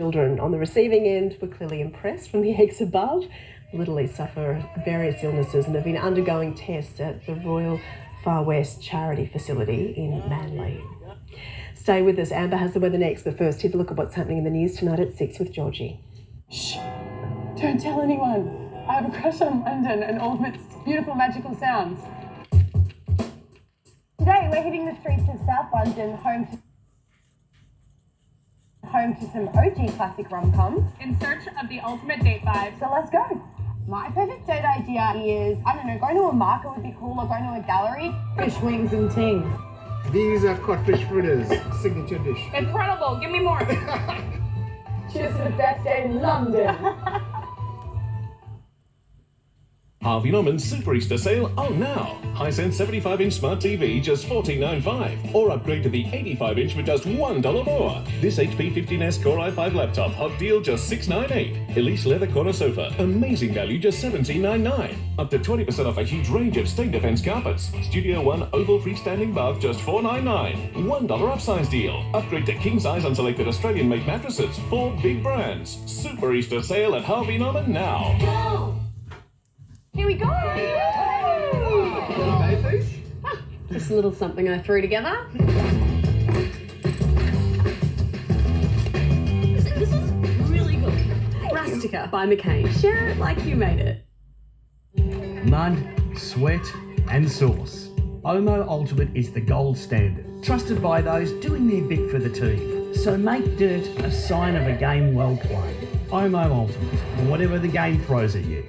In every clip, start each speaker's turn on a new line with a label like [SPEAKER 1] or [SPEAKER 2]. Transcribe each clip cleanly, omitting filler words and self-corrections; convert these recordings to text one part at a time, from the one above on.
[SPEAKER 1] Children on the receiving end were clearly impressed from the eggs above. Little East suffer various illnesses and have been undergoing tests at the Royal Far West Charity Facility in Manly. Stay with us. Amber has the weather next, but first, have a look at what's happening in the news tonight at 6 with Georgie.
[SPEAKER 2] Shh! Don't tell anyone. I have a crush on London and all of its beautiful magical sounds.
[SPEAKER 3] Today we're hitting the streets of South London, home to some OG classic rom-coms.
[SPEAKER 2] In search of the ultimate date vibe.
[SPEAKER 3] So let's go. My perfect date idea is, I don't know, going to a market would be cool, or going to a gallery.
[SPEAKER 2] Fish wings and ting.
[SPEAKER 4] These are codfish fritters, signature dish.
[SPEAKER 2] Incredible, give me more.
[SPEAKER 3] Cheers to the best day in London.
[SPEAKER 5] Harvey Norman's Super Easter Sale on now. Hisense 75-inch smart TV just $14.95, or upgrade to the 85-inch for just $1 more. This HP 15S Core i5 laptop, hot deal just $698. Elise leather corner sofa, amazing value just $17.99. Up to 20% off a huge range of stain defense carpets. Studio One oval freestanding bath just $499. $1 upsize deal. Upgrade to king size on selected Australian-made mattresses. 4 big brands. Super Easter Sale at Harvey Norman now.
[SPEAKER 3] Go! Here we go!
[SPEAKER 1] Just a little something I threw together. This is really good. Rustica by McCain. Share it like you made it.
[SPEAKER 6] Mud, sweat and sauce. Omo Ultimate is the gold standard, trusted by those doing their bit for the team. So make dirt a sign of a game well played. Omo Ultimate, whatever the game throws at you.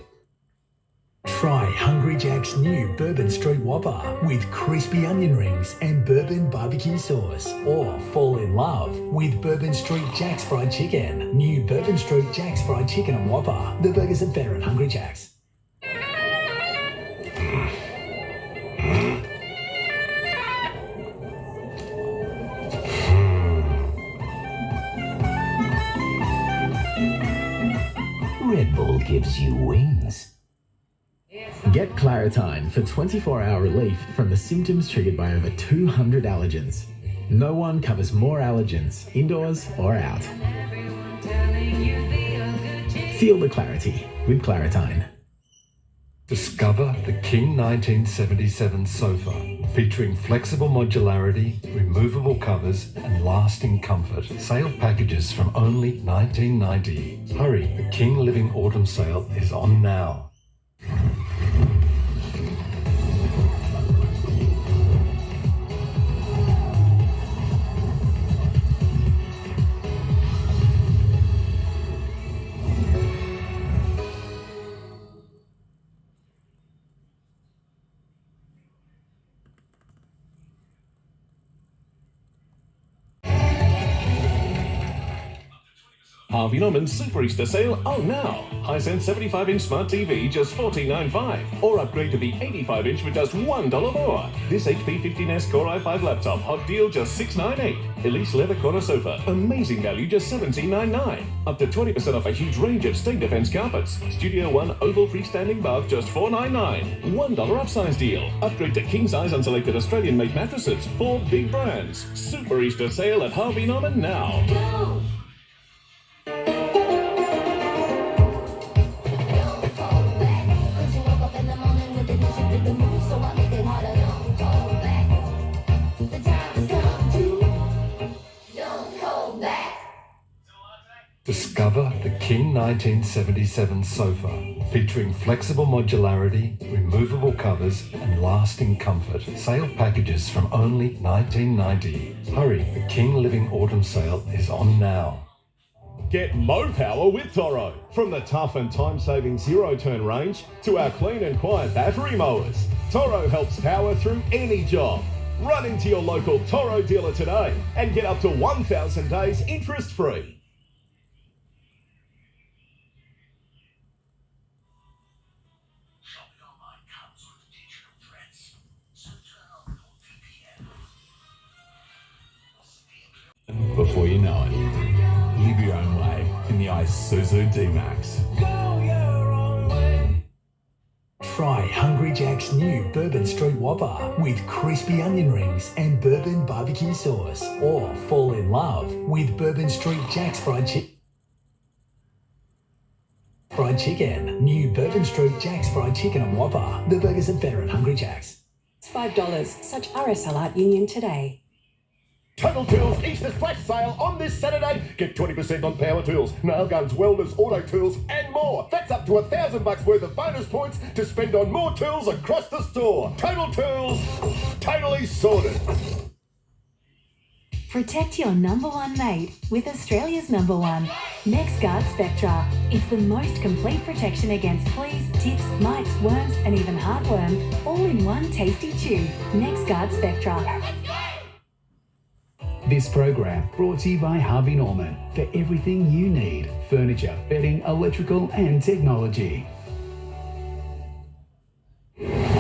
[SPEAKER 7] Try Hungry Jack's new Bourbon Street Whopper with crispy onion rings and bourbon barbecue sauce. Or fall in love with Bourbon Street Jack's Fried Chicken. New Bourbon Street Jack's Fried Chicken and Whopper. The burgers are better at Hungry Jack's.
[SPEAKER 8] Red Bull gives you wings.
[SPEAKER 9] Get Claritine for 24-hour relief from the symptoms triggered by over 200 allergens. No one covers more allergens, indoors or out. Feel the clarity with Claritine.
[SPEAKER 10] Discover the King 1977 sofa, featuring flexible modularity, removable covers and lasting comfort. Sale packages from only $19.90. Hurry, the King Living Autumn Sale is on now.
[SPEAKER 5] Harvey Norman's Super Easter Sale on now. Hisense 75-inch smart TV just $14.95, or upgrade to the 85-inch for just $1 more. This HP 15S Core i5 laptop, hot deal just $698. Elise leather corner sofa, amazing value just $17.99. Up to 20% off a huge range of stain defense carpets. Studio One oval freestanding bath just $499. $1 upsize deal. Upgrade to king size on selected Australian-made mattresses. 4 big brands. Super Easter Sale at Harvey Norman now.
[SPEAKER 3] Go!
[SPEAKER 10] Discover the King 1977 sofa, featuring flexible modularity, removable covers and lasting comfort. Sale packages from only $19.90. Hurry, the King Living Autumn Sale is on now.
[SPEAKER 11] Get Mo Power with Toro. From the tough and time-saving zero-turn range to our clean and quiet battery mowers, Toro helps power through any job. Run into your local Toro dealer today and get up to 1,000 days interest-free.
[SPEAKER 9] Before you know it, live your own way in the Isuzu D-Max.
[SPEAKER 7] Try Hungry Jack's new Bourbon Street Whopper with crispy onion rings and bourbon barbecue sauce. Or fall in love with Bourbon Street Jack's Fried Chicken. Fried chicken. New Bourbon Street Jack's Fried Chicken and Whopper. The burgers are better at Hungry Jack's.
[SPEAKER 12] It's $5. Such RSL Art Union today.
[SPEAKER 11] Total Tools Easter Flash Sale on this Saturday. Get 20% on power tools, nail guns, welders, auto tools and more. That's up to $1,000 worth of bonus points to spend on more tools across the store. Total Tools, totally sorted.
[SPEAKER 13] Protect your number one mate with Australia's number one, NexGuard Spectra. It's the most complete protection against fleas, ticks, mites, worms and even heartworm, all in one tasty tube. NexGuard Spectra.
[SPEAKER 7] This program brought to you by Harvey Norman for everything you need: furniture, bedding, electrical and technology.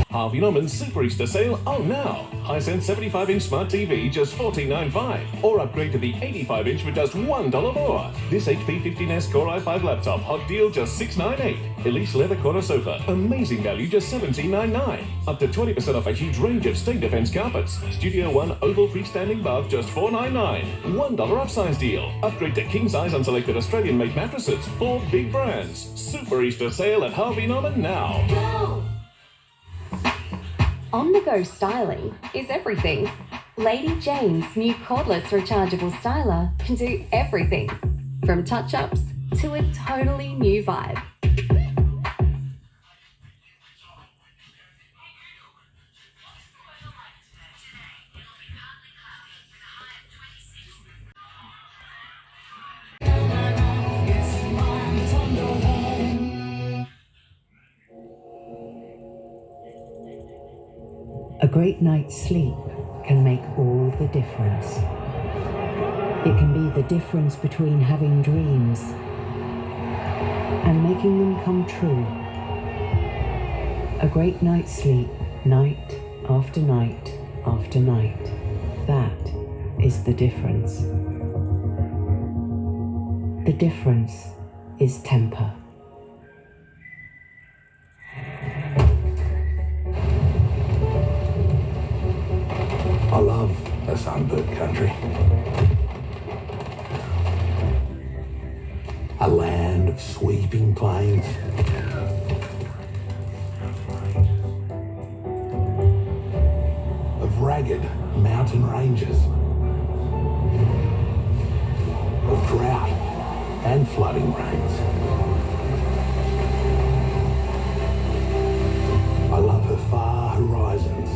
[SPEAKER 5] Harvey Norman's Super Easter Sale on now. Hisense 75-inch smart TV just $14.95, or upgrade to the 85-inch for just $1 more. This HP 15S Core i5 laptop, hot deal just $698. Elise leather corner sofa, amazing value just $17.99. Up to 20% off a huge range of stain defense carpets. Studio One oval freestanding bath just $499. $1 upsize deal. Upgrade to king size on selected Australian-made mattresses. 4 big brands. Super Easter Sale at Harvey Norman now.
[SPEAKER 13] Go! On-the-go styling is everything. Lady Jane's new cordless rechargeable styler can do everything, from touch-ups to a totally new vibe.
[SPEAKER 14] A great night's sleep can make all the difference. It can be the difference between having dreams and making them come true. A great night's sleep, night after night after night. That is the difference. The difference is temper.
[SPEAKER 10] I love a sunbird country. A land of sweeping plains. Of ragged mountain ranges. Of drought and flooding rains. I love her far horizons.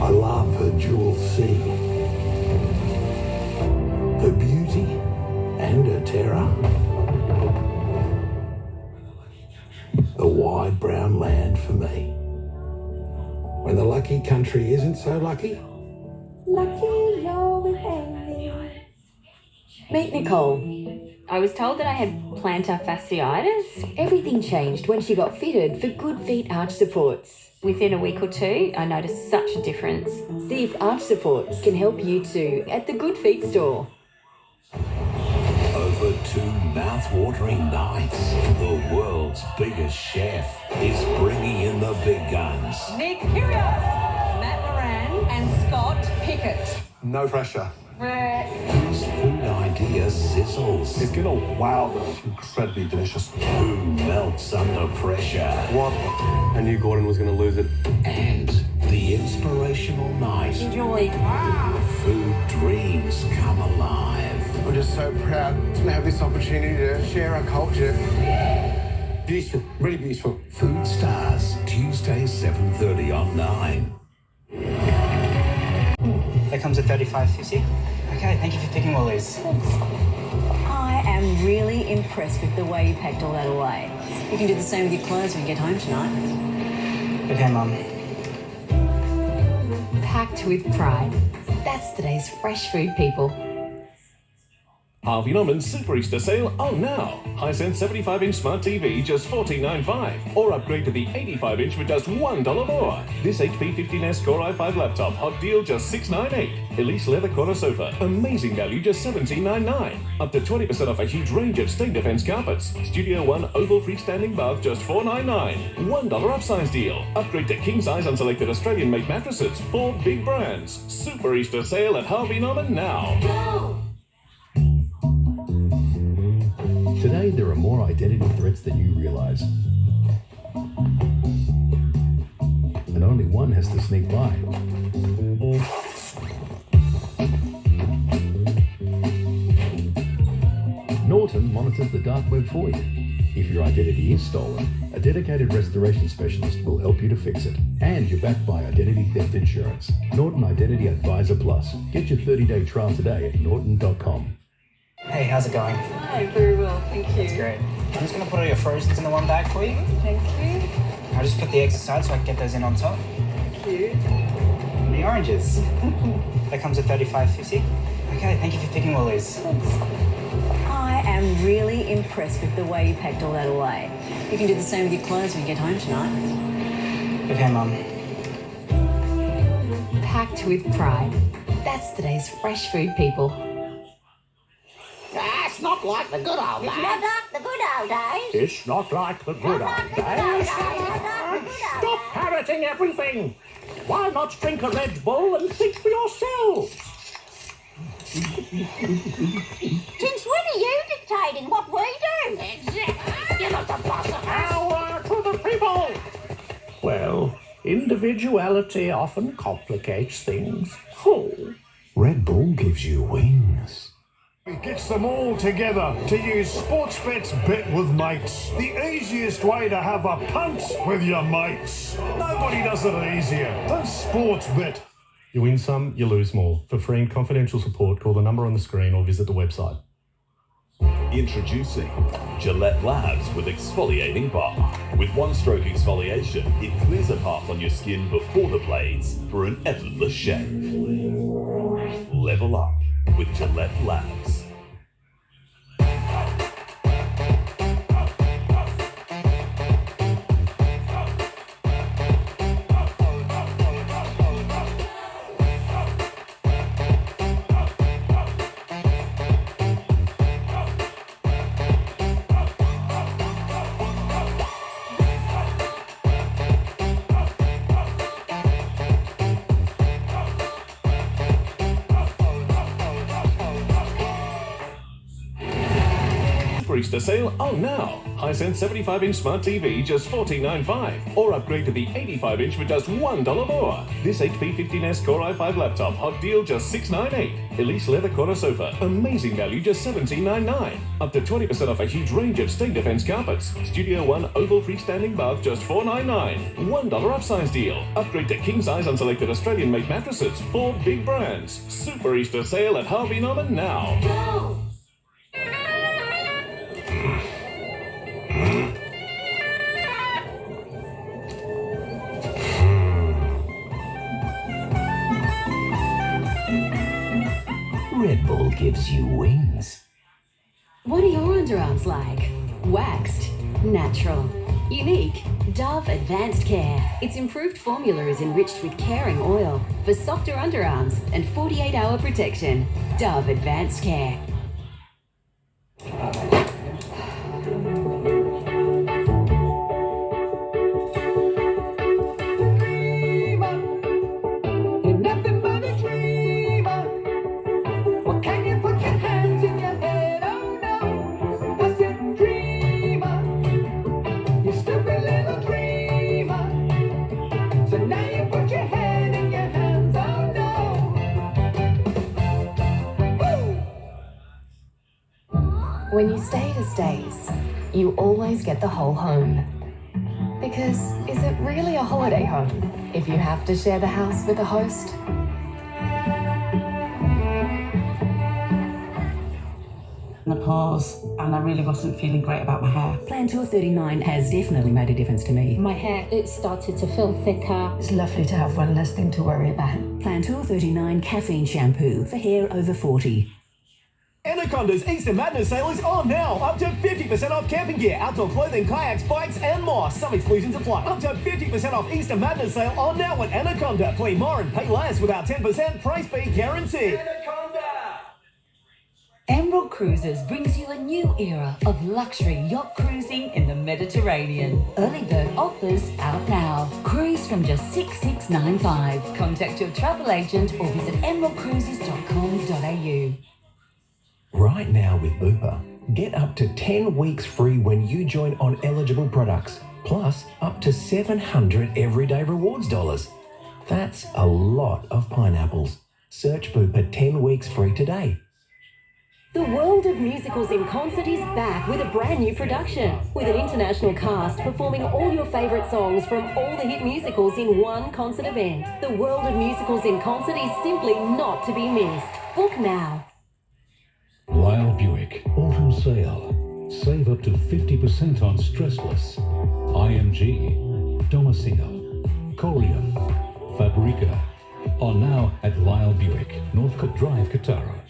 [SPEAKER 10] I love her jewel sea, her beauty and her terror. The wide brown land for me. When the lucky country isn't so lucky.
[SPEAKER 13] Lucky you're with aliens. Meet Nicole. I was told that I had plantar fasciitis. Everything changed when she got fitted for Good Feet arch supports. Within a week or two, I noticed such a difference. See if arch supports can help you too at the Good Feet store.
[SPEAKER 8] Over 2 mouth-watering nights, the world's biggest chef is bringing in the big guns.
[SPEAKER 15] Nick Kyrgios, Matt Moran and Scott Pickett.
[SPEAKER 10] No pressure.
[SPEAKER 8] Whose food idea sizzles?
[SPEAKER 10] It's gonna wow them. Incredibly delicious.
[SPEAKER 8] Who melts under pressure?
[SPEAKER 10] What? I knew Gordon was gonna lose it.
[SPEAKER 8] And the inspirational night.
[SPEAKER 15] Enjoy.
[SPEAKER 8] Food dreams come alive.
[SPEAKER 4] We're just so proud to have this opportunity to share our culture.
[SPEAKER 10] Beautiful, really beautiful.
[SPEAKER 8] Food Stars, Tuesday 7:30 on 9.
[SPEAKER 16] That comes at 35.50. Okay, thank you for picking all these.
[SPEAKER 12] I am really impressed with the way you packed all that away. You can do the same with your clothes when you get home tonight.
[SPEAKER 16] Okay, Mum.
[SPEAKER 13] Packed with pride. That's today's fresh food people.
[SPEAKER 5] Harvey Norman's Super Easter Sale on now. Hisense 75-inch smart TV just $14.95. Or upgrade to the 85-inch for just $1 more. This HP 15S Core i5 laptop, hot deal just $698. Elise leather corner sofa, amazing value just $17.99. Up to 20% off a huge range of stain defense carpets. Studio One oval freestanding bath just $499. $1 upsize deal. Upgrade to king size on selected Australian-made mattresses. 4 big brands. Super Easter Sale at Harvey Norman now.
[SPEAKER 12] Go!
[SPEAKER 17] Today, there are more identity threats than you realize. And only one has to sneak by. Norton monitors the dark web for you. If your identity is stolen, a dedicated restoration specialist will help you to fix it. And you're backed by Identity Theft Insurance. Norton Identity Advisor Plus. Get your 30-day trial today at norton.com.
[SPEAKER 16] Hey, how's it going?
[SPEAKER 15] Hi, very well, thank you.
[SPEAKER 16] That's great. I'm just going to put all your frozen in the one bag for you.
[SPEAKER 15] Thank you.
[SPEAKER 16] I'll just put the eggs aside so I can get those in on top.
[SPEAKER 15] Thank you.
[SPEAKER 16] And the oranges. That comes at $35.50. Okay, thank you for picking all these.
[SPEAKER 12] I am really impressed with the way you packed all that away. You can do the same with your clothes when you get home tonight.
[SPEAKER 16] Okay, Mum.
[SPEAKER 13] Packed with pride. That's today's fresh food people.
[SPEAKER 18] It's not like the good old days.
[SPEAKER 19] It's not like the good old days.
[SPEAKER 18] It's not like the good old days. Stop parroting everything. Why not drink a Red Bull and think for yourselves?
[SPEAKER 19] Since when are you dictating what we do?
[SPEAKER 18] Exactly. Give us the boss. Power to the people. Well, individuality often complicates things. Oh.
[SPEAKER 8] Red Bull gives you wings.
[SPEAKER 4] It gets them all together to use Sportsbet's Bet with Mates. The easiest way to have a punt with your mates. Nobody does it easier than Sportsbet.
[SPEAKER 20] You win some, you lose more. For free and confidential support, call the number on the screen or visit the website.
[SPEAKER 11] Introducing Gillette Labs with exfoliating bar. With one-stroke exfoliation, it clears a path on your skin before the blades for an effortless shave. Level up with Gillette Labs. Easter sale on now. Hisense 75-inch smart TV just $14.95. Or upgrade to the 85-inch for just $1 more. This HP 15S Core i5 laptop, hot deal just $698. Elise leather corner sofa, amazing value just $17.99. Up to 20% off a huge range of stain defense carpets. Studio One oval freestanding bath just $499. $1 upsize deal. Upgrade to king size on selected Australian-made mattresses. 4 big brands. Super Easter sale at Harvey Norman now.
[SPEAKER 19] Go!
[SPEAKER 8] Red Bull gives you wings.
[SPEAKER 13] What are your underarms like? Waxed, natural, unique. Dove Advanced Care. Its improved formula is enriched with caring oil for softer underarms and 48-hour protection. Dove Advanced Care. When you stay to stays, you always get the whole home. Because is it really a holiday home if you have to share the house with a host?
[SPEAKER 21] Menopause, and I really wasn't feeling great about my hair.
[SPEAKER 13] Plantur 39 has definitely made a difference to me.
[SPEAKER 22] My hair, it started to feel thicker.
[SPEAKER 14] It's lovely to have one less thing to worry about.
[SPEAKER 13] Plantur 39 caffeine shampoo for hair over 40.
[SPEAKER 1] Anaconda's Easter Madness sale is on now. Up to 50% off camping gear, outdoor clothing, kayaks, bikes and more. Some exclusions apply. Up to 50% off Easter Madness sale on now at Anaconda. Play more and pay less without 10% price beat guarantee.
[SPEAKER 2] Emerald Cruises brings you a new era of luxury yacht cruising in the Mediterranean. Early bird offers out now. Cruise from just $6,695. Contact your travel agent or visit emeraldcruises.com.au.
[SPEAKER 9] Right now with Bupa, get up to 10 weeks free when you join on eligible products, plus up to 700 everyday rewards dollars. That's a lot of pineapples. Search Bupa 10 weeks free today.
[SPEAKER 23] The world of musicals in concert is back with a brand new production, with an international cast performing all your favourite songs from all the hit musicals in one concert event. The world of musicals in concert is simply not to be missed. Book now.
[SPEAKER 17] Lyle Buick Autumn Sale. Save up to 50% on Stressless, IMG, Domicile, Corium, Fabrica. On now at Lyle Buick, Northcote Drive, Katara.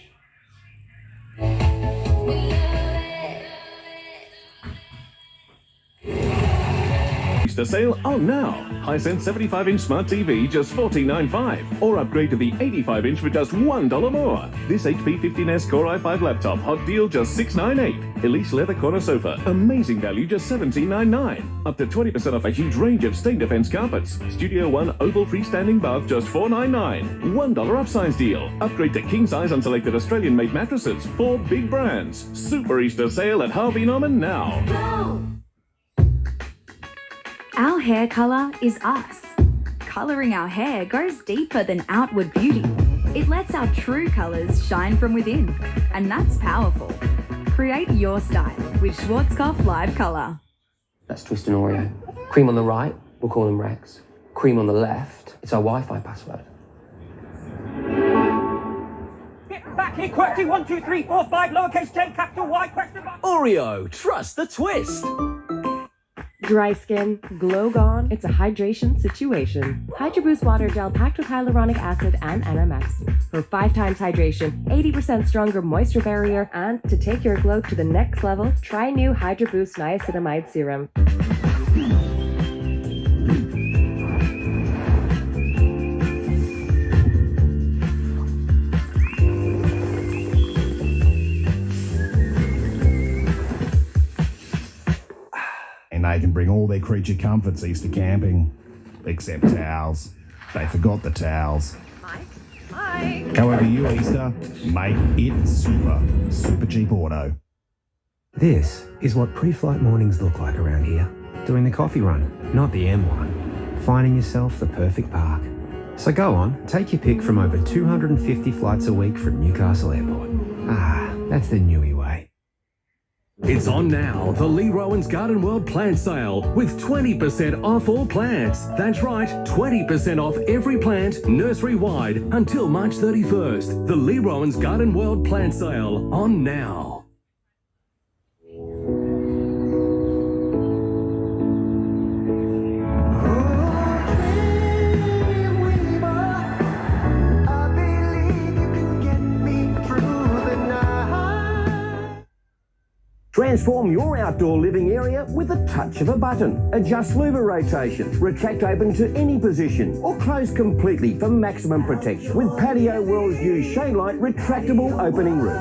[SPEAKER 5] Easter sale on now. Hisense 75-inch smart TV just $14.95, or upgrade to the 85-inch for just $1 more. This HP 15S Core i5 laptop, hot deal just $698. Elise leather corner sofa, amazing value just $17.99. Up to 20% off a huge range of stain defense carpets. Studio One oval freestanding bath just $4.99. $1 upsize deal. Upgrade to king size on selected Australian-made mattresses. 4 big brands. Super Easter sale at Harvey Norman now.
[SPEAKER 24] Our hair colour is us. Colouring our hair goes deeper than outward beauty. It lets our true colours shine from within, and that's powerful. Create your style with Schwarzkopf Live Colour.
[SPEAKER 25] That's Twist and Oreo. Cream on the right, we'll call them Rex. Cream on the left, it's our Wi-Fi password.
[SPEAKER 26] Get back here, QWERTY 1, 2, 3, 4, 5, lowercase j, capital Y, question mark.
[SPEAKER 27] Oreo, trust the twist.
[SPEAKER 28] Dry skin, glow gone, it's a hydration situation. Hydro Boost Water Gel packed with hyaluronic acid and NMX. For 5 times hydration, 80% stronger moisture barrier, and to take your glow to the next level, try new Hydro Boost Niacinamide Serum.
[SPEAKER 29] And they can bring all their creature comforts Easter camping, except towels. They forgot the towels.
[SPEAKER 28] Mike.
[SPEAKER 29] However you Easter, make it super. Super cheap auto.
[SPEAKER 30] This is what pre-flight mornings look like around here. Doing the coffee run, not the M1. Finding yourself the perfect park. So go on, take your pick from over 250 flights a week from Newcastle Airport. Ah, that's the Newy way.
[SPEAKER 27] It's on now, the Lee Rowan's Garden World plant sale with 20% off all plants. That's right, 20% off every plant, nursery-wide, until March 31st. The Lee Rowan's Garden World plant sale, on now.
[SPEAKER 31] Transform your outdoor living area with a touch of a button. Adjust louver rotation, retract open to any position, or close completely for maximum protection with Patio World's new Shadelight retractable opening roof.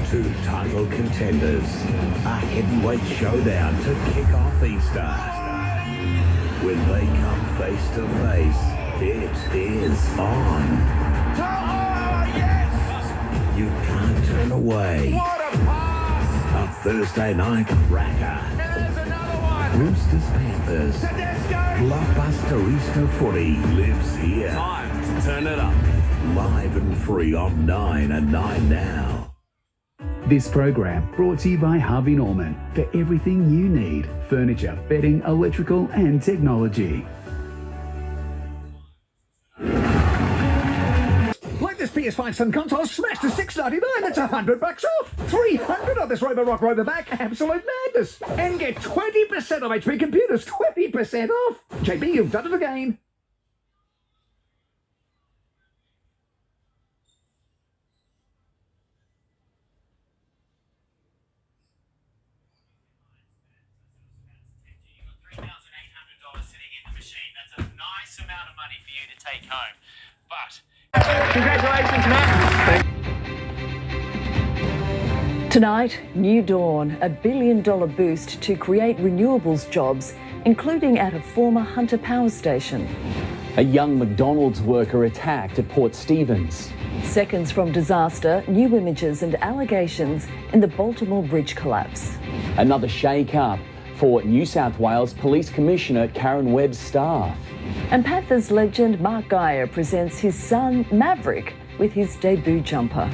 [SPEAKER 8] 2 title contenders, a heavyweight showdown to kick off Easter. When they come face to face, it is on. You can't turn away. What a pass! A Thursday night cracker. There's another one. Roosters Panthers. Blockbuster Easter footy lives here.
[SPEAKER 27] Time to turn it up.
[SPEAKER 8] Live and free on 9 and 9 now.
[SPEAKER 32] This program brought to you by Harvey Norman for everything you need: furniture, bedding, electrical and technology.
[SPEAKER 33] This PS5 Sun console smashed to $699. That's $100 off. $300 on this Roborock Robovac. Absolute madness. And get 20% off HP computers. 20% off. JB, you've done it again.
[SPEAKER 3] money for you to take home. But
[SPEAKER 26] Congratulations, Matt.
[SPEAKER 4] Tonight, New Dawn, $1 billion boost to create renewables jobs, including at a former Hunter power station.
[SPEAKER 6] A young McDonald's worker attacked at Port Stephens.
[SPEAKER 4] Seconds from disaster, new images and allegations in the Baltimore bridge collapse.
[SPEAKER 6] Another shake-up for New South Wales Police Commissioner Karen Webb's staff.
[SPEAKER 4] And Panthers legend Mark Geyer presents his son Maverick with his debut jumper.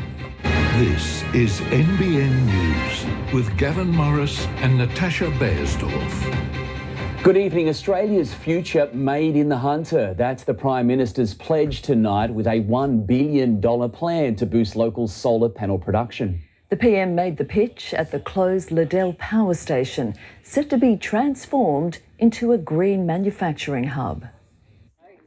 [SPEAKER 7] This is NBN News with Gavin Morris and Natasha Beyersdorf.
[SPEAKER 6] Good evening. Australia's future made in the Hunter. That's the Prime Minister's pledge tonight with a $1 billion plan to boost local solar panel production.
[SPEAKER 4] The PM made the pitch at the closed Liddell power station, set to be transformed into a green manufacturing hub.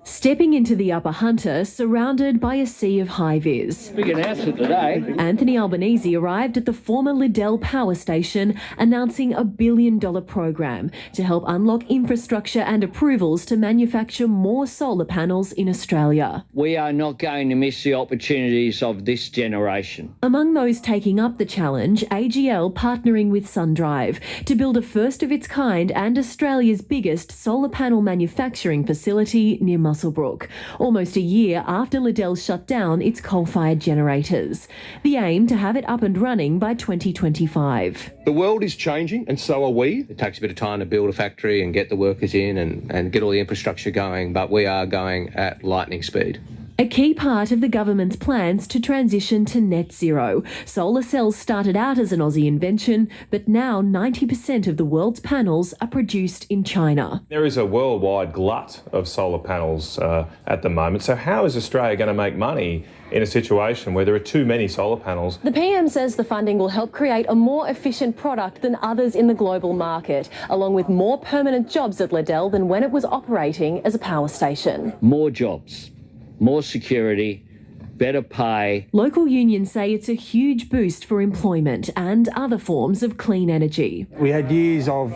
[SPEAKER 10] Stepping into the Upper Hunter, surrounded by a sea of high-vis.
[SPEAKER 11] Big announcement today.
[SPEAKER 10] Anthony Albanese arrived at the former Liddell power station, announcing a $1 billion program to help unlock infrastructure and approvals to manufacture more solar panels in Australia.
[SPEAKER 11] We are not going to miss the opportunities of this generation.
[SPEAKER 10] Among those taking up the challenge, AGL partnering with SunDrive to build a first-of-its-kind and Australia's biggest solar panel manufacturing facility near Muswellbrook, almost a year after Liddell shut down its coal-fired generators. The aim to have it up and running by 2025.
[SPEAKER 12] The world is changing and so are we. It takes a bit of time to build a factory and get the workers in and get all the infrastructure going, but we are going at lightning speed.
[SPEAKER 10] A key part of the government's plans to transition to net zero. Solar cells started out as an Aussie invention, but now 90% of the world's panels are produced in China.
[SPEAKER 15] There is a worldwide glut of solar panels at the moment. So how is Australia going to make money in a situation where there are too many solar panels?
[SPEAKER 16] The PM says the funding will help create a more efficient product than others in the global market, along with more permanent jobs at Liddell than when it was operating as a power station.
[SPEAKER 11] More jobs, more security, better pay.
[SPEAKER 10] Local unions say it's a huge boost for employment and other forms of clean energy.
[SPEAKER 18] We had years of,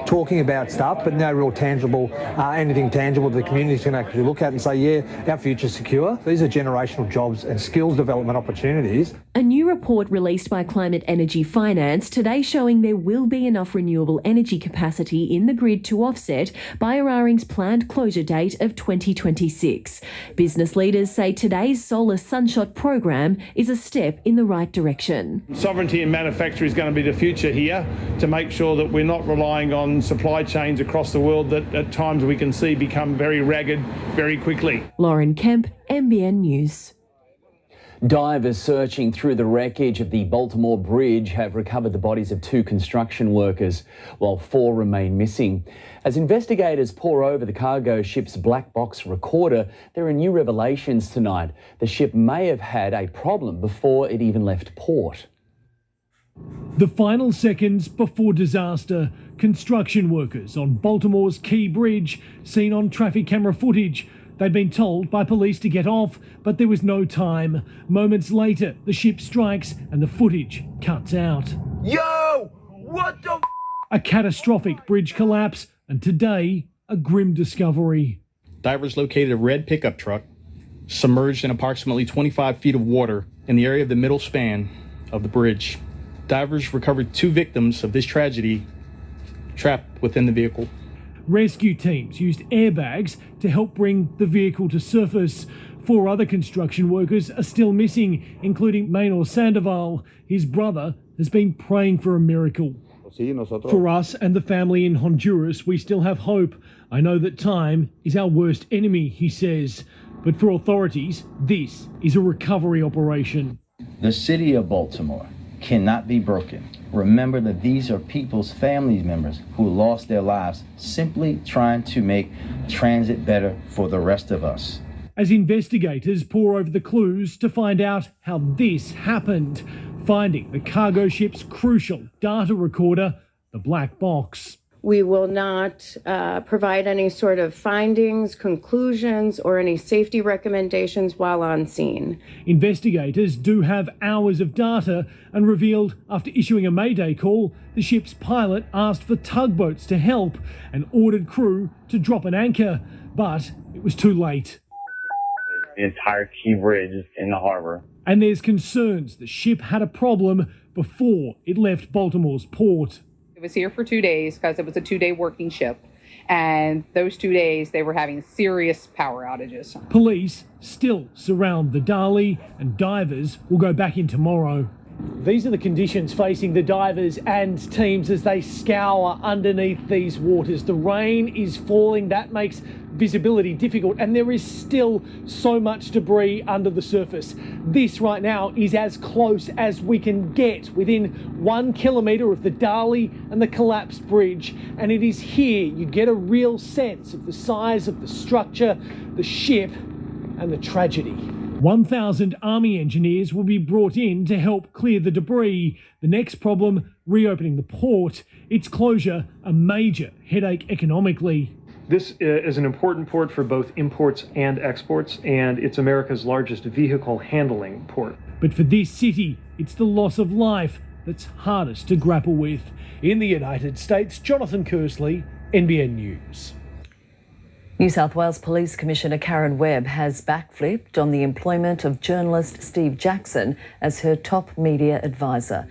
[SPEAKER 18] talking about stuff, but no real tangible, anything tangible the communities can actually look at and say, yeah, our future's secure. These are generational jobs and skills development opportunities.
[SPEAKER 10] A new report released by Climate Energy Finance today showing there will be enough renewable energy capacity in the grid to offset Beyersdorf's planned closure date of 2026. Business leaders say today's solar sunshot program is a step in the right direction.
[SPEAKER 19] Sovereignty in manufacture is going to be the future here, to make sure that we're not relying on supply chains across the world that at times we can see become very ragged very quickly.
[SPEAKER 10] Lauren Kemp, NBN News.
[SPEAKER 6] Divers searching through the wreckage of the Baltimore Bridge have recovered the bodies of 2 construction workers, while 4 remain missing. As investigators pore over the cargo ship's black box recorder, there are new revelations tonight. The ship may have had a problem before it even left port.
[SPEAKER 20] The final seconds before disaster, construction workers on Baltimore's Key Bridge seen on traffic camera footage. They'd been told by police to get off, but there was no time. Moments later, the ship strikes and the footage cuts out.
[SPEAKER 21] Yo! What the
[SPEAKER 20] A catastrophic bridge collapse, and today, a grim discovery.
[SPEAKER 34] Divers located a red pickup truck submerged in approximately 25 feet of water in the area of the middle span of the bridge. Divers recovered 2 victims of this tragedy trapped within the vehicle.
[SPEAKER 20] Rescue teams used airbags to help bring the vehicle to surface. 4 other construction workers are still missing, including Maynor Sandoval. His brother has been praying for a miracle. For us and the family in Honduras, we still have hope. I know that time is our worst enemy, he says. But for authorities, this is a recovery operation.
[SPEAKER 35] The city of Baltimore cannot be broken. Remember that these are people's family members who lost their lives simply trying to make transit better for the rest of us.
[SPEAKER 20] As investigators pore over the clues to find out how this happened, finding the cargo ship's crucial data recorder, the black box.
[SPEAKER 36] We will not provide any sort of findings, conclusions, or any safety recommendations while on scene.
[SPEAKER 20] Investigators do have hours of data and revealed after issuing a mayday call, the ship's pilot asked for tugboats to help and ordered crew to drop an anchor. But it it was too late.
[SPEAKER 1] The entire key bridge is in the harbour.
[SPEAKER 20] And there's concerns the ship had a problem before it left Baltimore's port.
[SPEAKER 2] It was here for 2 days because it was a 2-day working ship. And those 2 days, they were having serious power outages.
[SPEAKER 20] Police still surround the Dali, and divers will go back in tomorrow. These are the conditions facing the divers and teams as they scour underneath these waters. The rain is falling, that makes visibility difficult, and there is still so much debris under the surface. This right now is as close as we can get, within 1 kilometre of the Dali and the collapsed bridge, and it is here you get a real sense of the size of the structure, the ship and the tragedy. 1,000 Army engineers will be brought in to help clear the debris. The next problem, reopening the port. Its closure, a major headache economically.
[SPEAKER 5] This is an important port for both imports and exports, and it's America's largest vehicle handling port.
[SPEAKER 20] But for this city, it's the loss of life that's hardest to grapple with. In the United States, Jonathan Kersley, NBN News.
[SPEAKER 4] New South Wales Police Commissioner Karen Webb has backflipped on the employment of journalist Steve Jackson as her top media advisor.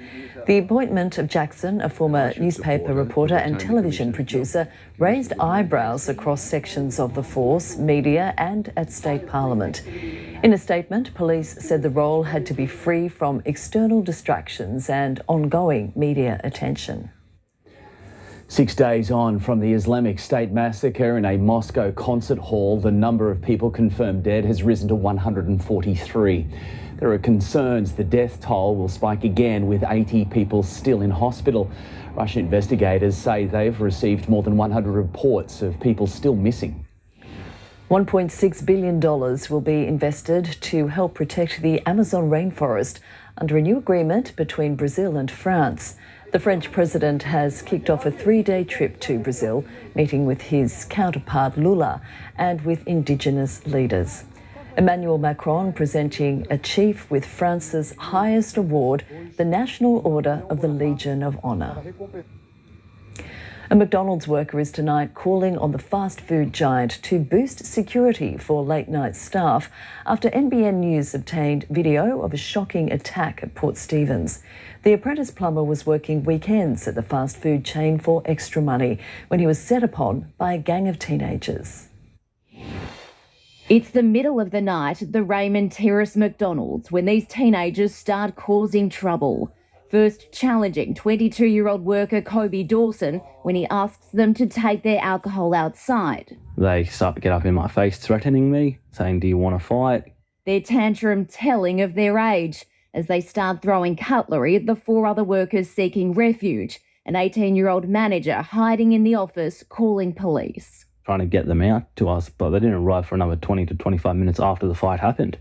[SPEAKER 4] The appointment of Jackson, a former newspaper reporter and television producer, raised eyebrows across sections of the force, media and at State Parliament. In a statement, police said the role had to be free from external distractions and ongoing media attention.
[SPEAKER 6] 6 days on from the Islamic State massacre in a Moscow concert hall, the number of people confirmed dead has risen to 143. There are concerns the death toll will spike again, with 80 people still in hospital. Russian investigators say they've received more than 100 reports of people still missing.
[SPEAKER 4] $1.6 billion will be invested to help protect the Amazon rainforest under a new agreement between Brazil and France. The French president has kicked off a 3-day trip to Brazil, meeting with his counterpart Lula and with Indigenous leaders. Emmanuel Macron presenting a chief with France's highest award, the National Order of the Legion of Honour. A McDonald's worker is tonight calling on the fast food giant to boost security for late-night staff after NBN News obtained video of a shocking attack at Port Stephens. The apprentice plumber was working weekends at the fast food chain for extra money when he was set upon by a gang of teenagers.
[SPEAKER 9] It's the middle of the night at the Raymond Terrace McDonald's when these teenagers start causing trouble. First challenging 22-year-old worker Kobe Dawson when he asks them to take their alcohol outside.
[SPEAKER 13] They start to get up in my face threatening me, saying, "Do you want to fight?"
[SPEAKER 9] Their tantrum telling of their age as they start throwing cutlery at the 4 other workers seeking refuge, an 18-year-old manager hiding in the office calling police.
[SPEAKER 13] Trying to get them out to us, but they didn't arrive for another 20 to 25 minutes after the fight happened.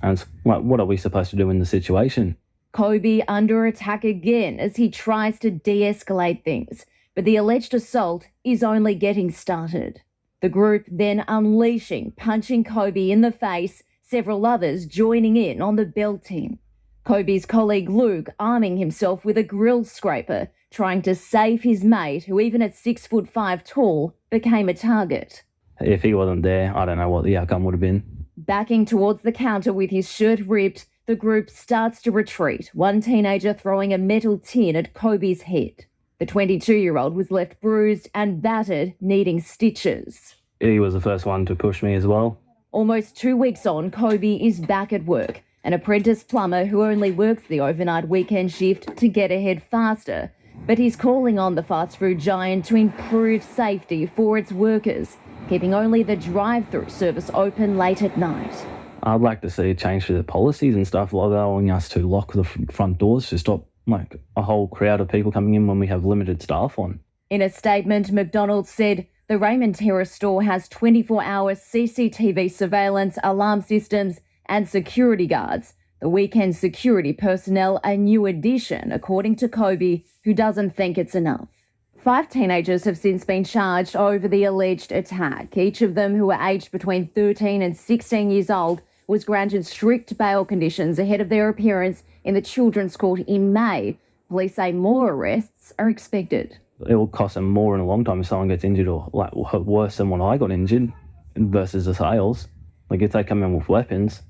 [SPEAKER 13] And it's like, what are we supposed to do in the situation?
[SPEAKER 9] Kobe under attack again as he tries to de-escalate things, but the alleged assault is only getting started. The group then unleashing, punching Kobe in the face, several others joining in on the belting. Kobe's colleague Luke arming himself with a grill scraper, trying to save his mate, who even at 6'5" tall, became a target.
[SPEAKER 13] If he wasn't there, I don't know what the outcome would have been.
[SPEAKER 9] Backing towards the counter with his shirt ripped, the group starts to retreat, one teenager throwing a metal tin at Kobe's head. The 22-year-old was left bruised and battered, needing stitches.
[SPEAKER 13] He was the first one to push me as well.
[SPEAKER 9] Almost 2 weeks on, Kobe is back at work, an apprentice plumber who only works the overnight weekend shift to get ahead faster. But he's calling on the fast food giant to improve safety for its workers, keeping only the drive-through service open late at night.
[SPEAKER 13] I'd like to see a change to the policies and stuff, like allowing us to lock the front doors to stop like a whole crowd of people coming in when we have limited staff on.
[SPEAKER 9] In a statement, McDonald's said the Raymond Terrace store has 24-hour CCTV surveillance, alarm systems and security guards. The weekend security personnel a new addition, according to Kobe, who doesn't think it's enough. 5 teenagers have since been charged over the alleged attack. Each of them, who were aged between 13 and 16 years old, was granted strict bail conditions ahead of their appearance in the Children's Court in May. Police say more arrests are expected.
[SPEAKER 13] It will cost them more in a long time if someone gets injured or like worse than when I got injured. versus the sales. Like, if they come in with weapons,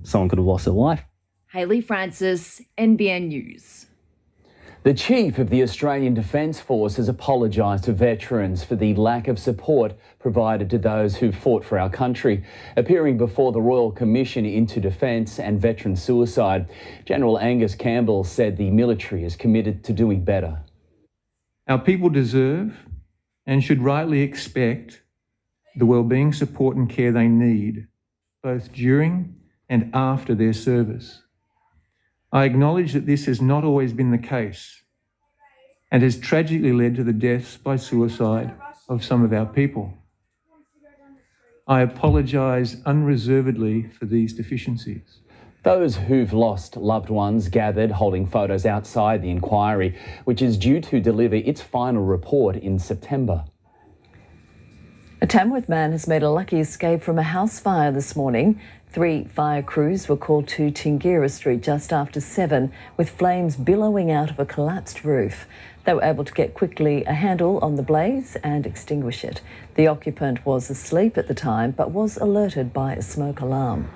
[SPEAKER 13] someone could have lost their life.
[SPEAKER 9] Hayley Francis, NBN News.
[SPEAKER 6] The Chief of the Australian Defence Force has apologised to veterans for the lack of support provided to those who fought for our country. Appearing before the Royal Commission into Defence and Veteran Suicide, General Angus Campbell said the military is committed to doing better.
[SPEAKER 3] Our people deserve and should rightly expect the wellbeing, support and care they need, both during and after their service. I acknowledge that this has not always been the case and has tragically led to the deaths by suicide of some of our people. I apologise unreservedly for these deficiencies.
[SPEAKER 6] Those who've lost loved ones gathered holding photos outside the inquiry, which is due to deliver its final report in September.
[SPEAKER 4] A Tamworth man has made a lucky escape from a house fire this morning. 3 fire crews were called to Tingira Street just after 7, with flames billowing out of a collapsed roof. They were able to get quickly a handle on the blaze and extinguish it. The occupant was asleep at the time, but was alerted by a smoke alarm.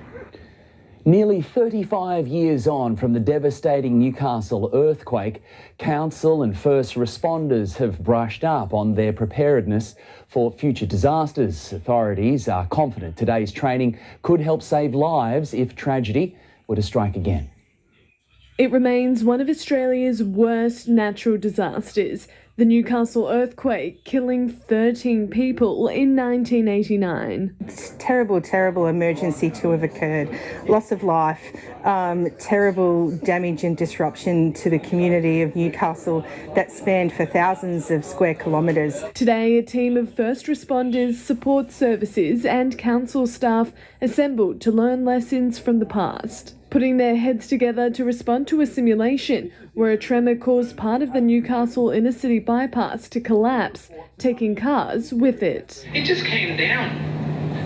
[SPEAKER 6] Nearly 35 years on from the devastating Newcastle earthquake, council and first responders have brushed up on their preparedness for future disasters. Authorities are confident today's training could help save lives if tragedy were to strike again.
[SPEAKER 10] It remains one of Australia's worst natural disasters, the Newcastle earthquake killing 13 people in 1989.
[SPEAKER 8] It's terrible, terrible emergency to have occurred. Loss of life, terrible damage and disruption to the community of Newcastle that spanned for thousands of square kilometres.
[SPEAKER 10] Today, a team of first responders, support services and council staff assembled to learn lessons from the past, putting their heads together to respond to a simulation where a tremor caused part of the Newcastle inner city bypass to collapse, taking cars with it.
[SPEAKER 14] It just came down